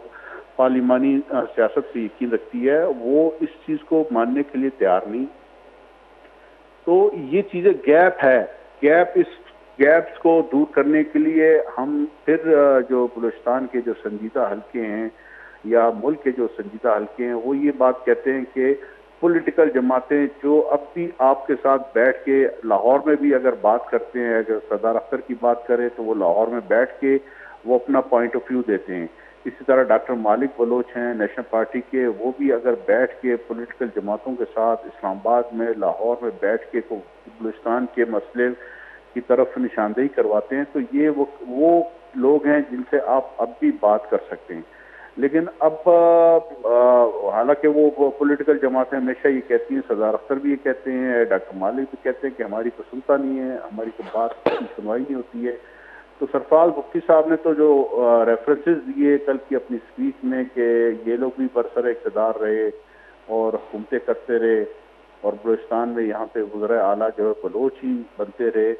پارلیمانی سیاست پہ یقین رکھتی ہے وہ اس چیز کو ماننے کے لیے تیار نہیں۔ تو یہ چیزیں گیپ ہے، اس گیپس کو دور کرنے کے لیے ہم پھر جو بلوچستان کے جو سنجیدہ حلقے ہیں یا ملک کے جو سنجیدہ حلقے ہیں وہ یہ بات کہتے ہیں کہ پولیٹیکل جماعتیں جو اب بھی آپ کے ساتھ بیٹھ کے لاہور میں بھی اگر بات کرتے ہیں، اگر سردار اختر کی بات کریں تو وہ لاہور میں بیٹھ کے وہ اپنا پوائنٹ آف ویو دیتے ہیں۔ اسی طرح ڈاکٹر مالک بلوچ ہیں نیشنل پارٹی کے، وہ بھی اگر بیٹھ کے پولیٹیکل جماعتوں کے ساتھ اسلام آباد میں، لاہور میں بیٹھ کے بلوچستان کے مسئلے کی طرف نشاندہی کرواتے ہیں، تو یہ وہ لوگ ہیں جن سے آپ اب بھی بات کر سکتے ہیں۔ لیکن اب حالانکہ وہ پولیٹیکل جماعتیں ہمیشہ یہ کہتی ہیں، سردار اختر بھی یہ کہتے ہیں، ڈاکٹر مالک بھی کہتے ہیں کہ ہماری تو سنتا نہیں ہے، ہماری تو بات کی سنوائی نہیں ہوتی ہے۔ تو سرفراز مفتی صاحب نے تو جو ریفرنسز دیے کل کی اپنی اسپیچ میں کہ یہ لوگ بھی برسر اقتدار رہے اور حکومتیں کرتے رہے اور بلوچستان میں یہاں پہ وزرائے اعلیٰ جو ہے بلوچ ہی بنتے رہے،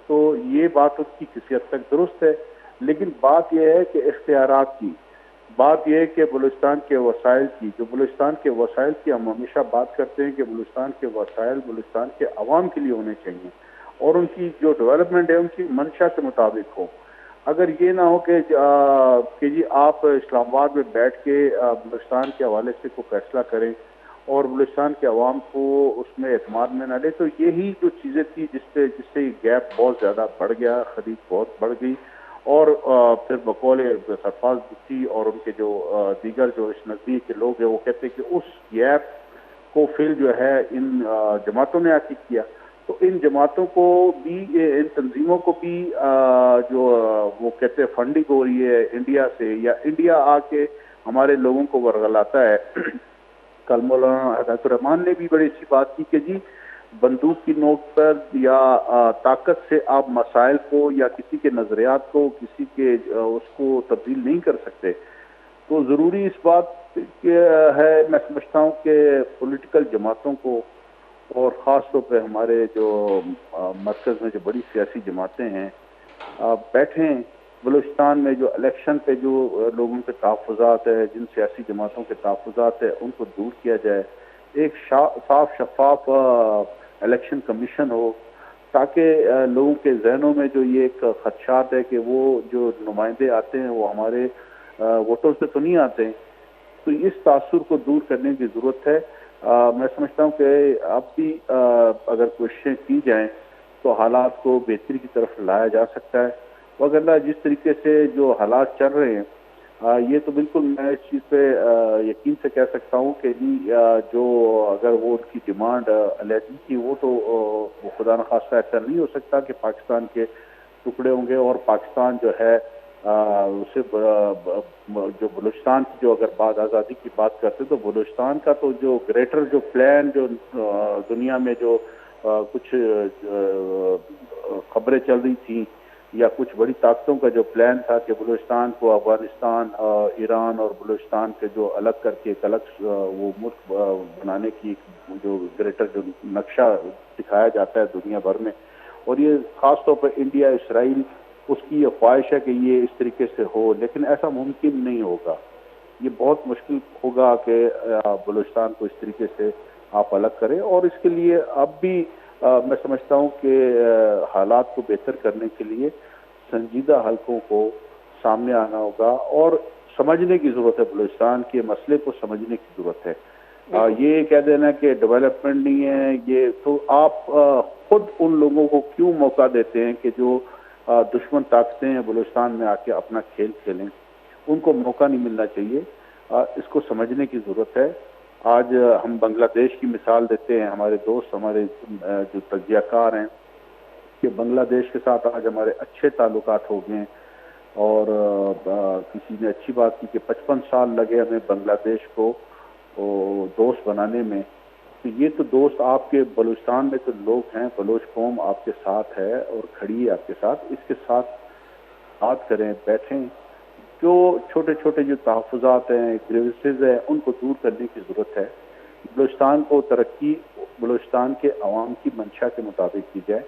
تو یہ بات اس کی کسی حد تک درست ہے۔ لیکن بات یہ ہے کہ اختیارات کی، بات یہ ہے کہ بلوچستان کے وسائل کی، جو بلوچستان کے وسائل کی ہم ہمیشہ بات کرتے ہیں کہ بلوچستان کے وسائل بلوچستان کے عوام کے لیے ہونے چاہیے اور ان کی جو ڈیولپمنٹ ہے ان کی منشا کے مطابق ہو۔ اگر یہ نہ ہو کہ جی آپ اسلام آباد میں بیٹھ کے بلوچستان کے حوالے سے کوئی فیصلہ کریں اور بلوچستان کے عوام کو اس میں اعتماد میں نہ لے، تو یہی جو چیزیں تھی جس سے یہ گیپ بہت زیادہ بڑھ گیا، خرید بہت بڑھ گئی، اور پھر بقول سرفراز مفتی اور ان کے جو دیگر جو اس نزدیک کے لوگ ہیں وہ کہتے ہیں کہ اس گیپ کو فل جو ہے ان جماعتوں نے آ کے کیا۔ تو ان جماعتوں کو بھی، ان تنظیموں کو بھی جو وہ کہتے ہیں فنڈنگ ہو رہی ہے انڈیا سے، یا انڈیا آ کے ہمارے لوگوں کو ورغلاتا ہے۔ کل مولانا ہدایت الرحمان نے بھی بڑی اچھی بات کی کہ جی بندوق کی نوک پر یا طاقت سے آپ مسائل کو یا کسی کے نظریات کو، کسی کے اس کو تبدیل نہیں کر سکتے۔ تو ضروری اس بات ہے، میں سمجھتا ہوں کہ پولیٹیکل جماعتوں کو، اور خاص طور پہ ہمارے جو مرکز میں جو بڑی سیاسی جماعتیں ہیں، بیٹھیں بلوچستان میں جو الیکشن پہ جو لوگوں کے تحفظات ہے، جن سیاسی جماعتوں کے تحفظات ہے، ان کو دور کیا جائے، ایک صاف شفاف الیکشن کمیشن ہو، تاکہ لوگوں کے ذہنوں میں جو یہ ایک خدشات ہے کہ وہ جو نمائندے آتے ہیں وہ ہمارے ووٹوں سے تو نہیں آتے، تو اس تاثر کو دور کرنے کی ضرورت ہے۔ میں سمجھتا ہوں کہ اب بھی اگر کوششیں کی جائیں تو حالات کو بہتری کی طرف لایا جا سکتا ہے، وگرنہ جس طریقے سے جو حالات چل رہے ہیں، یہ تو بالکل میں اس چیز پہ یقین سے کہہ سکتا ہوں کہ جو اگر وہ ان کی ڈیمانڈ علیحدگی کی، وہ تو خدا نخواستہ ایسا نہیں ہو سکتا کہ پاکستان کے ٹکڑے ہوں گے، اور پاکستان جو ہے اسے جو بلوچستان کی جو اگر بات آزادی کی بات کرتے تو بلوچستان کا تو جو گریٹر جو پلان جو دنیا میں جو کچھ خبریں چل رہی تھیں، یا کچھ بڑی طاقتوں کا جو پلان تھا کہ بلوچستان کو افغانستان، ایران اور بلوچستان کے جو الگ کر کے ایک الگ وہ ملک بنانے کی جو گریٹر جو نقشہ دکھایا جاتا ہے دنیا بھر میں، اور یہ خاص طور پر انڈیا، اسرائیل، اس کی یہ خواہش ہے کہ یہ اس طریقے سے ہو، لیکن ایسا ممکن نہیں ہوگا۔ یہ بہت مشکل ہوگا کہ بلوچستان کو اس طریقے سے آپ الگ کریں، اور اس کے لیے اب بھی میں سمجھتا ہوں کہ حالات کو بہتر کرنے کے لیے سنجیدہ حلقوں کو سامنے آنا ہوگا، اور سمجھنے کی ضرورت ہے، بلوچستان کے مسئلے کو سمجھنے کی ضرورت ہے۔ یہ کہہ دینا کہ ڈیولپمنٹ نہیں ہے، یہ تو آپ خود ان لوگوں کو کیوں موقع دیتے ہیں کہ جو دشمن طاقتیں ہیں بلوچستان میں آ کے اپنا کھیل کھیلیں، ان کو موقع نہیں ملنا چاہیے۔ اس کو سمجھنے کی ضرورت ہے۔ آج ہم بنگلہ دیش کی مثال دیتے ہیں، ہمارے دوست، ہمارے جو تجزیہ کار ہیں، کہ بنگلہ دیش کے ساتھ آج ہمارے اچھے تعلقات ہو گئے ہیں، اور کسی نے اچھی بات کی کہ 55 سال لگے ہمیں بنگلہ دیش کو دوست بنانے میں، تو یہ تو دوست آپ کے بلوچستان میں تو لوگ ہیں، بلوچ قوم آپ کے ساتھ ہے اور کھڑی ہے آپ کے ساتھ، اس کے ساتھ بات کریں، بیٹھیں، جو چھوٹے چھوٹے جو تحفظات ہیں، گریوسز ہیں، ان کو دور کرنے کی ضرورت ہے۔ بلوچستان کو ترقی بلوچستان کے عوام کی منشا کے مطابق کی جائے،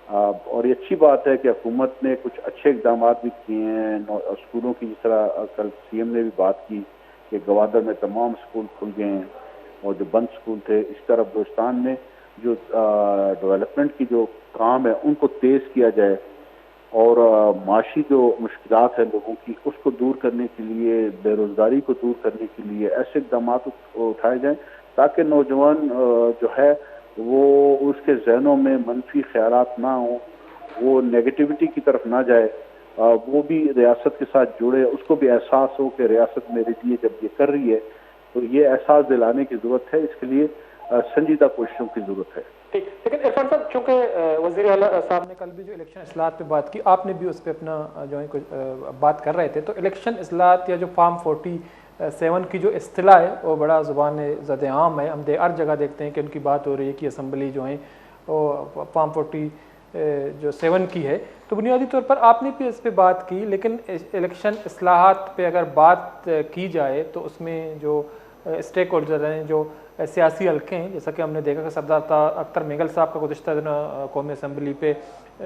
اور یہ اچھی بات ہے کہ حکومت نے کچھ اچھے اقدامات بھی کیے ہیں، اسکولوں کی، جس طرح کل سی ایم نے بھی بات کی کہ گوادر میں تمام اسکول کھل گئے ہیں اور جو بند اسکول تھے، اس طرح بلوچستان میں جو ڈیولپمنٹ کی جو کام ہے ان کو تیز کیا جائے، اور معاشی جو مشکلات ہیں لوگوں کی، اس کو دور کرنے کے لیے، بے روزگاری کو دور کرنے کے لیے ایسے اقدامات اٹھائے جائیں تاکہ نوجوان جو ہے وہ اس کے ذہنوں میں منفی خیالات نہ ہوں، وہ نیگیٹیوٹی کی طرف نہ جائے، وہ بھی ریاست کے ساتھ جڑے، اس کو بھی احساس ہو کہ ریاست میرے لیے جب یہ کر رہی ہے تو یہ احساس دلانے کی ضرورت ہے۔ اس کے لیے سنجیدہ کوششوں کی ضرورت ہے۔ ٹھیک، لیکن عرفان صاحب، چونکہ وزیر اعلیٰ صاحب نے کل بھی جو الیکشن اصلاحات پہ بات کی، آپ نے بھی اس پہ اپنا جو ہے بات کر رہے تھے، تو الیکشن اصلاحات یا جو فارم 47 کی جو اصطلاح ہے وہ بڑا زبان زد عام ہے، ہم ہر جگہ دیکھتے ہیں کہ ان کی بات ہو رہی ہے کہ اسمبلی جو ہیں وہ فارم 47 کی ہے، تو بنیادی طور پر آپ نے بھی اس پہ بات کی، لیکن الیکشن اصلاحات پہ اگر بات کی جائے تو اس میں جو اسٹیک ہولڈر ہیں، جو سیاسی حلقے ہیں، جیسا کہ ہم نے دیکھا کہ سردار اختر مینگل صاحب کا گزشتہ دنوں قومی اسمبلی پہ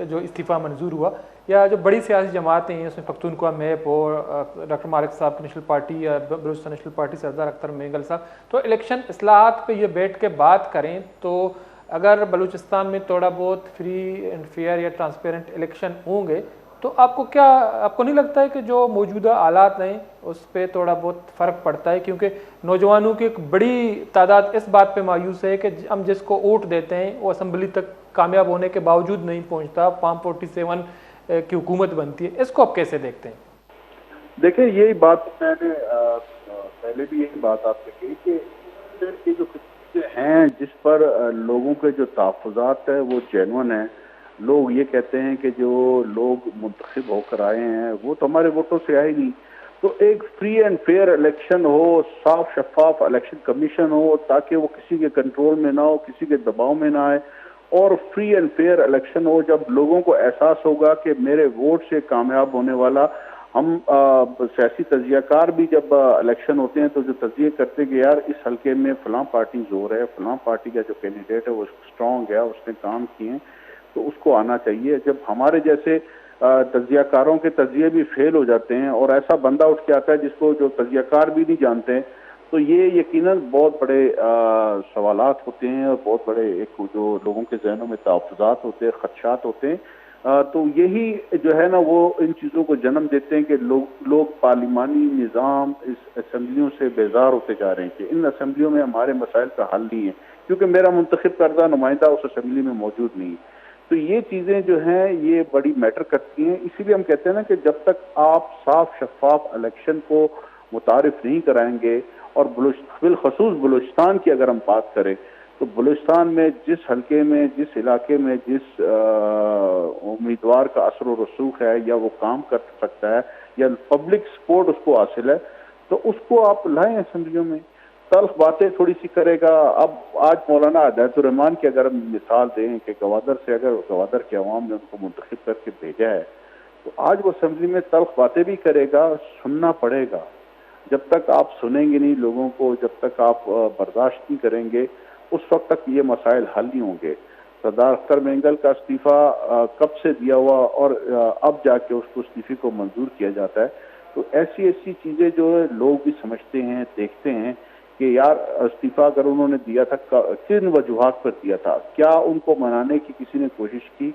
جو استعفیٰ منظور ہوا، یا جو بڑی سیاسی جماعتیں ہیں، اس میں پختونخوا میپ اور ڈاکٹر مالک صاحب کی نیشنل پارٹی یا بلوچستان نیشنل پارٹی، سردار اختر مینگل صاحب، تو الیکشن اصلاحات پہ یہ بیٹھ کے بات کریں تو اگر بلوچستان میں تھوڑا بہت فری اینڈ فیئر یا ٹرانسپیرنٹ الیکشن ہوں گے تو آپ کو نہیں لگتا ہے کہ جو موجودہ حالات ہیں اس پہ تھوڑا بہت فرق پڑتا ہے؟ کیونکہ نوجوانوں کی ایک بڑی تعداد اس بات پہ مایوس ہے کہ ہم جس کو ووٹ دیتے ہیں وہ اسمبلی تک کامیاب ہونے کے باوجود نہیں پہنچتا، فارم 47 کی حکومت بنتی ہے، اس کو آپ کیسے دیکھتے ہیں؟ دیکھیں، یہی بات میں نے پہلے بھی یہی بات آپ سے کہی کہ جو ہیں جس پر لوگوں کے جو تحفظات ہے وہ جینون ہیں. لوگ یہ کہتے ہیں کہ جو لوگ منتخب ہو کر آئے ہیں وہ تو ہمارے ووٹوں سے آئے نہیں. تو ایک فری اینڈ فیئر الیکشن ہو, صاف شفاف الیکشن کمیشن ہو, تاکہ وہ کسی کے کنٹرول میں نہ ہو, کسی کے دباؤ میں نہ آئے, اور فری اینڈ فیئر الیکشن ہو جب لوگوں کو احساس ہوگا کہ میرے ووٹ سے کامیاب ہونے والا. ہم سیاسی تجزیہ کار بھی جب الیکشن ہوتے ہیں تو جو تجزیے کرتے ہیں کہ یار اس حلقے میں فلاں پارٹی زور ہے, فلاں پارٹی کا جو کینڈیڈیٹ ہے وہ اسٹرانگ ہے, اس نے کام کیے ہیں, تو اس کو آنا چاہیے. جب ہمارے جیسے تجزیہ کاروں کے تجزیے بھی فیل ہو جاتے ہیں اور ایسا بندہ اٹھ کے آتا ہے جس کو جو تجزیہ کار بھی نہیں جانتے ہیں, تو یہ یقیناً بہت بڑے سوالات ہوتے ہیں اور بہت بڑے ایک جو لوگوں کے ذہنوں میں تحفظات ہوتے ہیں, خدشات ہوتے ہیں. تو یہی جو ہے نا وہ ان چیزوں کو جنم دیتے ہیں کہ لوگ پارلیمانی نظام اس اسمبلیوں سے بیزار ہوتے جا رہے ہیں کہ ان اسمبلیوں میں ہمارے مسائل کا حل نہیں ہے کیونکہ میرا منتخب کردہ نمائندہ اس اسمبلی میں موجود نہیں ہے. تو یہ چیزیں جو ہیں یہ بڑی میٹر کرتی ہیں. اسی لیے ہم کہتے ہیں نا کہ جب تک آپ صاف شفاف الیکشن کو متعارف نہیں کرائیں گے, اور بالخصوص بلوچستان کی اگر ہم بات کریں تو بلوچستان میں جس حلقے میں, جس علاقے میں جس امیدوار کا اثر و رسوخ ہے یا وہ کام کر سکتا ہے یا پبلک سپورٹ اس کو حاصل ہے, تو اس کو آپ لائیں اسمبلیوں میں. تلخ باتیں تھوڑی سی کرے گا. اب آج مولانا ہدایت الرحمان کی اگر ہم مثال دیں کہ گوادر سے اگر گوادر کے عوام نے ان کو منتخب کر کے بھیجا ہے تو آج وہ اسمبلی میں تلخ باتیں بھی کرے گا, سننا پڑے گا. جب تک آپ سنیں گے نہیں لوگوں کو, جب تک آپ برداشت نہیں کریں گے, اس وقت تک یہ مسائل حل نہیں ہوں گے. سردار اختر مینگل کا استعفیٰ کب سے دیا ہوا اور اب جا کے اس کو استعفے کو منظور کیا جاتا ہے. تو ایسی چیزیں جو لوگ بھی سمجھتے ہیں, دیکھتے ہیں کہ یار استعفیٰ اگر انہوں نے دیا تھا کن وجوہات پر دیا تھا, کیا ان کو منانے کی کسی نے کوشش کی,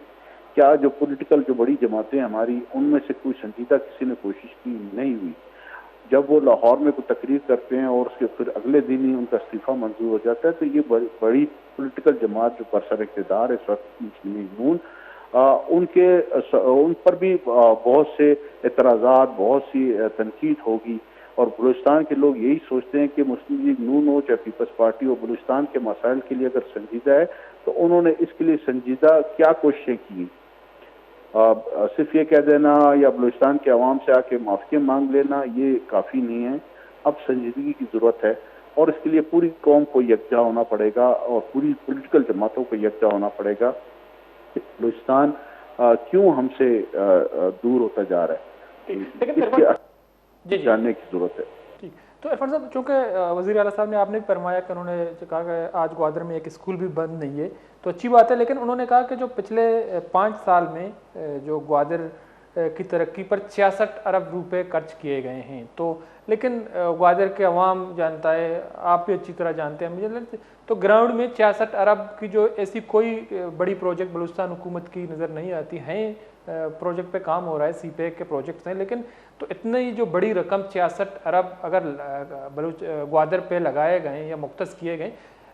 کیا جو پولیٹیکل جو بڑی جماعتیں ہماری ان میں سے کوئی سنجیدہ کسی نے کوشش کی؟ نہیں ہوئی. جب وہ لاہور میں کوئی تقریر کرتے ہیں اور اس کے پھر اگلے دن ہی ان کا استعفیٰ منظور ہو جاتا ہے, تو یہ بڑی پولیٹیکل جماعت جو برسر اقتدار اس وقت مسلم ان پر بھی بہت سے اعتراضات, بہت سی تنقید ہوگی. اور بلوچستان کے لوگ یہی سوچتے ہیں کہ مسلم لیگ نون ہو چاہے پیپلز پارٹی ہو, بلوچستان کے مسائل کے لیے اگر سنجیدہ ہے تو انہوں نے اس کے لیے سنجیدہ کیا کوششیں کی. صرف یہ کہہ دینا یا بلوچستان کے عوام سے آ کے معافی مانگ لینا یہ کافی نہیں ہے. اب سنجیدگی کی ضرورت ہے اور اس کے لیے پوری قوم کو یکجا ہونا پڑے گا اور پوری پولیٹیکل جماعتوں کو یکجا ہونا پڑے گا. بلوچستان کیوں ہم سے دور ہوتا جا رہا ہے, اس کے جاننے کی ضرورت ہے. تو عرفان صاحب, چونکہ وزیر اعلیٰ صاحب نے آپ نے فرمایا کہ انہوں نے کہا کہ آج گوادر میں ایک اسکول بھی بند نہیں ہے, تو اچھی بات ہے, لیکن انہوں نے کہا کہ جو پچھلے 5 سال میں جو گوادر کی ترقی پر 66 ارب روپے خرچ کیے گئے ہیں, تو لیکن گوادر کے عوام جانتا ہے, آپ بھی اچھی طرح جانتے ہیں مجھے لگتا ہے, تو گراؤنڈ میں 66 ارب کی جو ایسی کوئی بڑی پروجیکٹ بلوچستان حکومت کی نظر نہیں آتی ہیں. پروجیکٹ پہ کام ہو رہا ہے, سی پیک کے پروجیکٹس ہیں, لیکن تو اتنی جو بڑی رقم 66 ارب اگر گوادر پہ لگائے گئے ہیں یا مختص کیے گئے,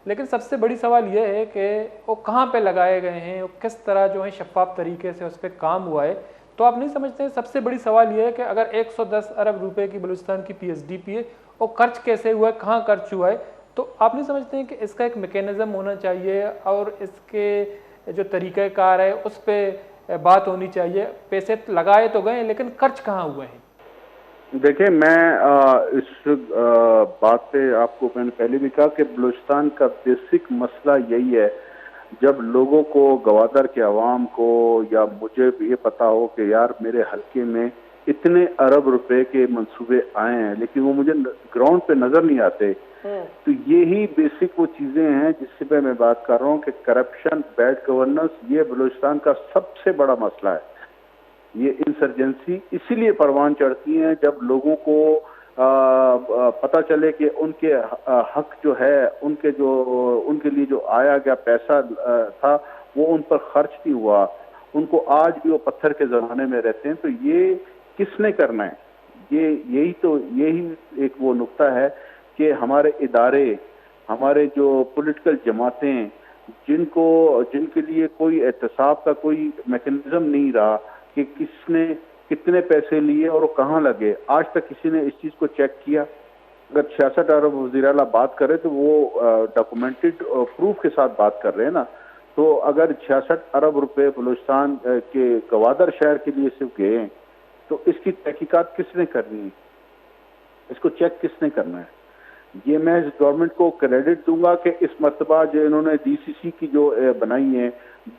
لیکن سب سے بڑی سوال یہ ہے کہ وہ کہاں پہ لگائے گئے ہیں, وہ کس طرح جو ہے شفاف طریقے سے اس پہ کام ہوا ہے. تو آپ نہیں سمجھتے سب سے بڑی سوال یہ ہے کہ اگر 110 ارب روپے کی بلوچستان کی PSDP ہے, وہ خرچ کیسے ہوا ہے, کہاں خرچ ہوا ہے, تو آپ نہیں سمجھتے ہیں کہ اس کا ایک میکینزم ہونا چاہیے اور اس کے جو طریقہ کار ہے اس پہ بات ہونی چاہیے. پیسے لگائے تو گئے لیکن خرچ کہاں ہوئے ہیں؟ دیکھیں, میں اس بات پہ آپ کو میں نے پہلے بھی کہا کہ بلوچستان کا بیسک مسئلہ یہی ہے. جب لوگوں کو, گوادر کے عوام کو یا مجھے بھی یہ پتا ہو کہ یار میرے حلقے میں اتنے ارب روپے کے منصوبے آئے ہیں لیکن وہ مجھے گراؤنڈ پہ نظر نہیں آتے, تو یہی بیسک وہ چیزیں ہیں جس سے میں بات کر رہا ہوں کہ کرپشن, بیڈ گورننس, یہ بلوچستان کا سب سے بڑا مسئلہ ہے. یہ انسرجنسی اسی لیے پروان چڑھتی ہیں جب لوگوں کو پتہ چلے کہ ان کے حق جو ہے, ان کے لیے جو آیا گیا پیسہ تھا وہ ان پر خرچ نہیں ہوا, ان کو آج بھی وہ پتھر کے زمانے میں رہتے ہیں. تو یہ کس نے کرنا ہے؟ یہی ایک وہ نقطہ ہے کہ ہمارے ادارے, ہمارے جو پولیٹیکل جماعتیں جن کے لیے کوئی احتساب کا کوئی میکینزم نہیں رہا کہ کس نے کتنے پیسے لیے اور وہ کہاں لگے, آج تک کسی نے اس چیز کو چیک کیا؟ اگر 66 ارب وزیر اعلیٰ بات کرے تو وہ ڈاکومنٹڈ پروف کے ساتھ بات کر رہے ہیں نا. تو اگر 66 ارب روپے بلوچستان کے گوادر شہر کے لیے صرف گئے ہیں تو اس کی تحقیقات کس نے کرنی ہے, اس کو چیک کس نے کرنا ہے؟ یہ میں گورنمنٹ کو کریڈٹ دوں گا کہ اس مرتبہ جو انہوں نے ڈی سی سی کی جو بنائی ہیں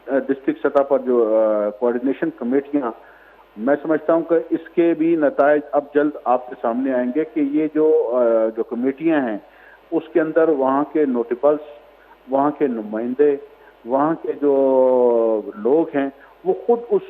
ڈسٹرکٹ سطح پر جو کوآرڈینیشن کمیٹیاں, میں سمجھتا ہوں کہ اس کے بھی نتائج اب جلد آپ کے سامنے آئیں گے کہ یہ جو کمیٹیاں ہیں اس کے اندر وہاں کے نوٹیبلز, وہاں کے نمائندے, وہاں کے جو لوگ ہیں وہ خود اس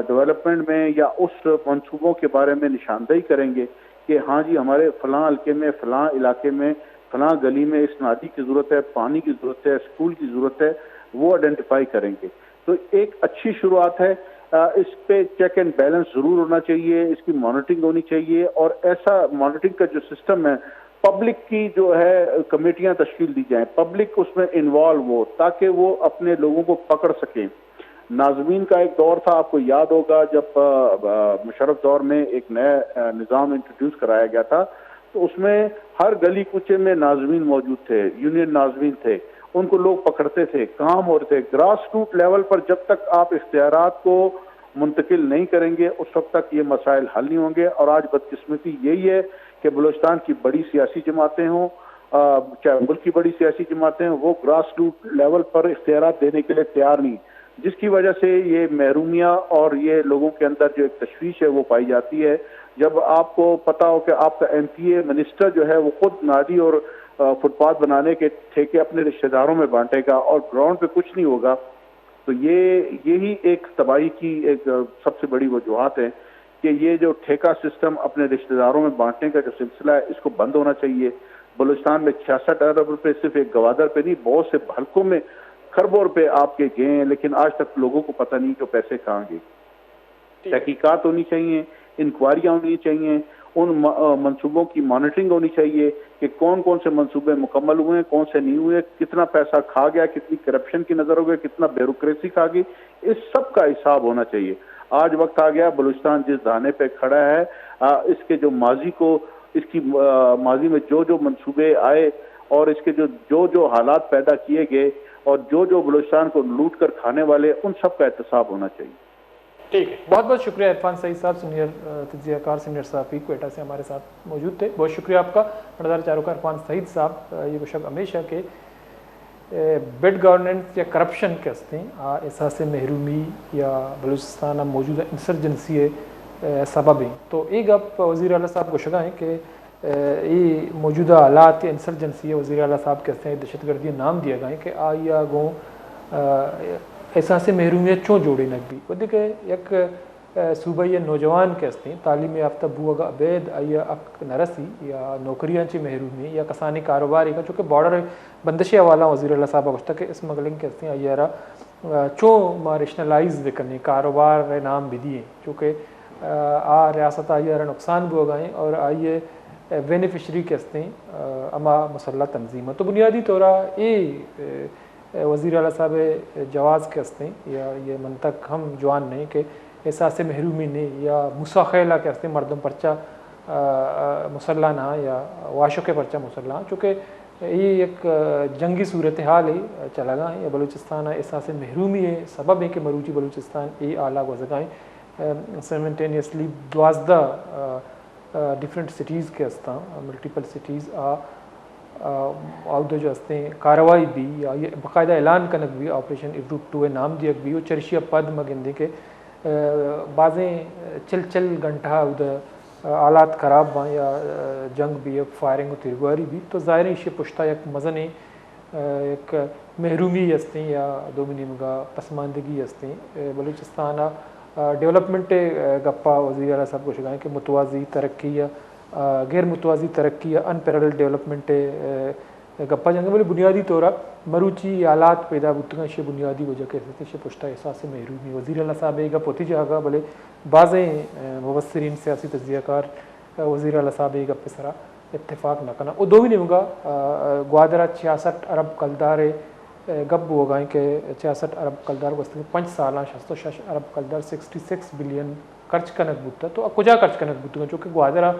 ڈیولپمنٹ میں یا اس منصوبوں کے بارے میں نشاندہی کریں گے کہ ہاں جی ہمارے فلاں حلقے میں, فلاں علاقے میں, فلاں گلی میں اس نادی کی ضرورت ہے, پانی کی ضرورت ہے, اسکول کی ضرورت ہے, وہ آئیڈینٹیفائی کریں گے. تو ایک اچھی شروعات ہے. اس پہ چیک اینڈ بیلنس ضرور ہونا چاہیے, اس کی مانیٹرنگ ہونی چاہیے, اور ایسا مانیٹرنگ کا جو سسٹم ہے پبلک کی جو ہے کمیٹیاں تشکیل دی جائیں, پبلک اس میں انوالو ہو تاکہ وہ اپنے لوگوں کو پکڑ سکیں. ناظمین کا ایک دور تھا, آپ کو یاد ہوگا جب مشرف دور میں ایک نیا نظام انٹروڈیوس کرایا گیا تھا تو اس میں ہر گلی کوچے میں ناظمین موجود تھے, یونین ناظمین تھے, ان کو لوگ پکڑتے تھے, کام ہو رہے تھے. گراس روٹ لیول پر جب تک آپ اختیارات کو منتقل نہیں کریں گے اس وقت تک یہ مسائل حل نہیں ہوں گے. اور آج بدقسمتی یہی ہے کہ بلوچستان کی بڑی سیاسی جماعتیں ہوں, چاہے ملک کی بڑی سیاسی جماعتیں ہوں, وہ گراس روٹ لیول پر اختیارات دینے کے لیے تیار نہیں, جس کی وجہ سے یہ محرومیاں اور یہ لوگوں کے اندر جو ایک تشویش ہے وہ پائی جاتی ہے. جب آپ کو پتا ہو کہ آپ کا ایم پی اے منسٹر جو ہے وہ خود نادی اور فٹ پاتھ بنانے کے ٹھیکے اپنے رشتہ داروں میں بانٹے گا اور گراؤنڈ پہ کچھ نہیں ہوگا, تو یہی ایک تباہی کی ایک سب سے بڑی وجوہات ہے کہ یہ جو ٹھیکہ سسٹم اپنے رشتہ داروں میں بانٹنے کا جو سلسلہ ہے اس کو بند ہونا چاہیے. بلوچستان میں 66 ارب روپے صرف ایک گوادر پہ نہیں, بہت سے حلقوں میں کھربوں روپے آپ کے گئے ہیں, لیکن آج تک لوگوں کو پتہ نہیں کہ پیسے کہاں گئے. تحقیقات ہونی چاہیے, انکوائریاں ہونی چاہیے, ان منصوبوں کی مانیٹرنگ ہونی چاہیے کہ کون کون سے منصوبے مکمل ہوئے ہیں, کون سے نہیں ہوئے, کتنا پیسہ کھا گیا, کتنی کرپشن کی نظر ہو گئی, کتنا بیوروکریسی کھا گئی, اس سب کا حساب ہونا چاہیے. آج وقت آ گیا, بلوچستان جس دھانے پہ کھڑا ہے اس کے جو ماضی میں جو منصوبے آئے اور اس کے جو حالات پیدا کیے گئے اور جو بلوچستان کو لوٹ کر کھانے والے, ان سب کا احتساب ہونا چاہیے. ٹھیک ہے, بہت بہت شکریہ عرفان سعید صاحب, سینئر تجزیہ کار, سینئر صحافی, کوئٹہ سے ہمارے ساتھ موجود تھے. بہت شکریہ آپ کا. نظر چاروں کا عرفان سعید صاحب یہ وہ شک ہمیشہ کہ بیڈ گورننس یا کرپشن کے ہستے ہیں احساس محرومی یا بلوچستان موجودہ انسرجنسی سبب ہیں. تو ایک آپ وزیر اعلیٰ صاحب کو شگا ہیں کہ یہ موجودہ حالات یا انسرجنسی وزیر اعلیٰ صاحب کہتے ہیں دہشت گردی نام دیا گئے کہ آیا گوں احساس محرومیت چوں جوڑے نک بھی وہ دیکھے یک صوبہ یا نوجوان کے ہستے ہیں تعلیم یافتہ بو اگا عبید آیا اک نرسی یا نوکریاں چی محرومی یا کسانی کاروباری کا چونکہ بارڈر بندشی حوالہ وزیر اللہ صاحب گوشتا کہ اسمگلنگ کے ہستے ہیں آیا چوں ما ریشنلائز کرنے کاروبار نام بھی دیے چونکہ ریاست آئیے نقصان بھی ہو گئے اور آئیے بینیفیشری کے ہستے ہیں اما مسلح تنظیم. تو بنیادی طورہ یہ وزیر اعلیٰ صاحب جواز کے ہستے ہیں یا یہ منطق ہم جوان نہیں کہ احساس محرومی نہیں یا مساخیلہ کے ہستے مردم پرچہ مسلح نہ یا واشو کے پرچہ مسلح چونکہ یہ ایک جنگی صورتحال ہے چلا گا ہے یا بلوچستان احساس محرومی ہے سبب ہے کہ مروچی بلوچستان یہ اعلیٰ وزگائیں سیمنٹینیسلی 12 ڈفرینٹ سٹیز کے ہستا ملٹیپل سٹیز عہدے جو ہستے ہیں کارروائی بھی یا یہ باقاعدہ اعلان کنک بھی آپریشن افروٹ 2 نام دیا بھی وہ چرشیہ پد مگندے کے بازیں چل گھنٹہ ادھر آلات خراب باں یا جنگ بھی ایک فائرنگ و تیرگواری بھی تو ظاہر ہے اسے پشتہ یک مزن ایک محرومی ہستے ہیں یا دومنی مگا پسماندگی ہستے ہیں بلوچستان ڈیولپمنٹ گپا وزیر اعلیٰ صاحب کو شگائیں کہ متوازی ترقی یا غیر متوازی ترقی یا ان پیرل ڈیولپمنٹ گپا جنگے بولے بنیادی طورہ مروچی آلات پیدا بتگاں شے بنیادی وجہ کہتے شے پشتہ احساس محرومی وزیر اعلیٰ صاحب ایک گپ ہوتی جاگا بولے بعضیں مبصرین سیاسی تجزیہ کار وزیر اعلیٰ صاحب ایک گپ سرا اتفاق نہ کرنا وہ دو بھی نہیں ہوگا گوادرہ 66 ارب کلدار گپ ہو گئے کہ 66 ارب کلدار کو 5 سالہ 66 ارب کلدار 66 بلین خرچ کنک بوتا تو کجا خرچ کنک بوتا چونکہ گوادرہ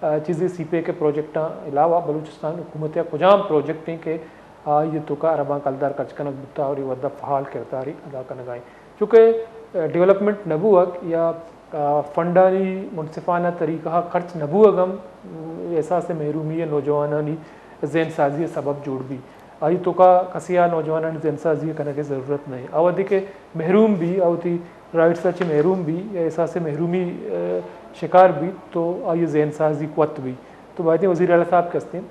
چیزیں سی پی کے پروجیکٹ علاوہ بلوچستان حکومت کجام پروجیکٹ ہیں کہ یہ تو کا عرباں کلدار کچ کنک بتا اور یہ ودہ فعال کرداری ادا کرنا گائیں چونکہ ڈیولپمنٹ نبوک یا فنڈانی منصفانہ طریقہ خرچ نبوغم احساس محرومی نوجوانانی ذہن سازی سبب جوڑ بھی آئی تو کا کسیا نوجوانانی ذہن سازی کرنے کی ضرورت نہیں اور کہ محروم بھی آتی رائٹ سچ محروم بھی یا احساس محرومی شکار بھی تو آئی ذہن سازی قوت بھی تو باتیں وزیر اعلیٰ صاحب کہتے ہیں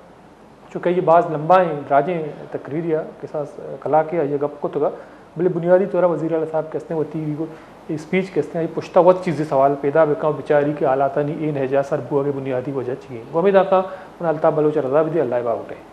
چونکہ یہ بعض لمبائیں راجیں تقریریہ کے ساتھ کلا کے یہ گپ کو تو گا بلے بنیادی طور وزیر اعلیٰ صاحب کہتے ہیں وہ ٹی وی کو اسپیچ کہتے ہیں یہ پشتہ وقت چیزیں سوال پیدا بکاؤں بیچاری کے حالات نہیں این ہے جا سر بوا کے بنیادی وجہ چاہیے وہ امید آقا ان الطاف بلوچ رضا بھی دے اللہ با اٹھے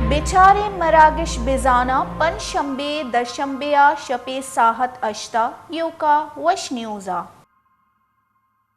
بیچارے مراگش بزانہ پن شنبے درشنبے شپے ساحت اشتا یوکا وش نیوزا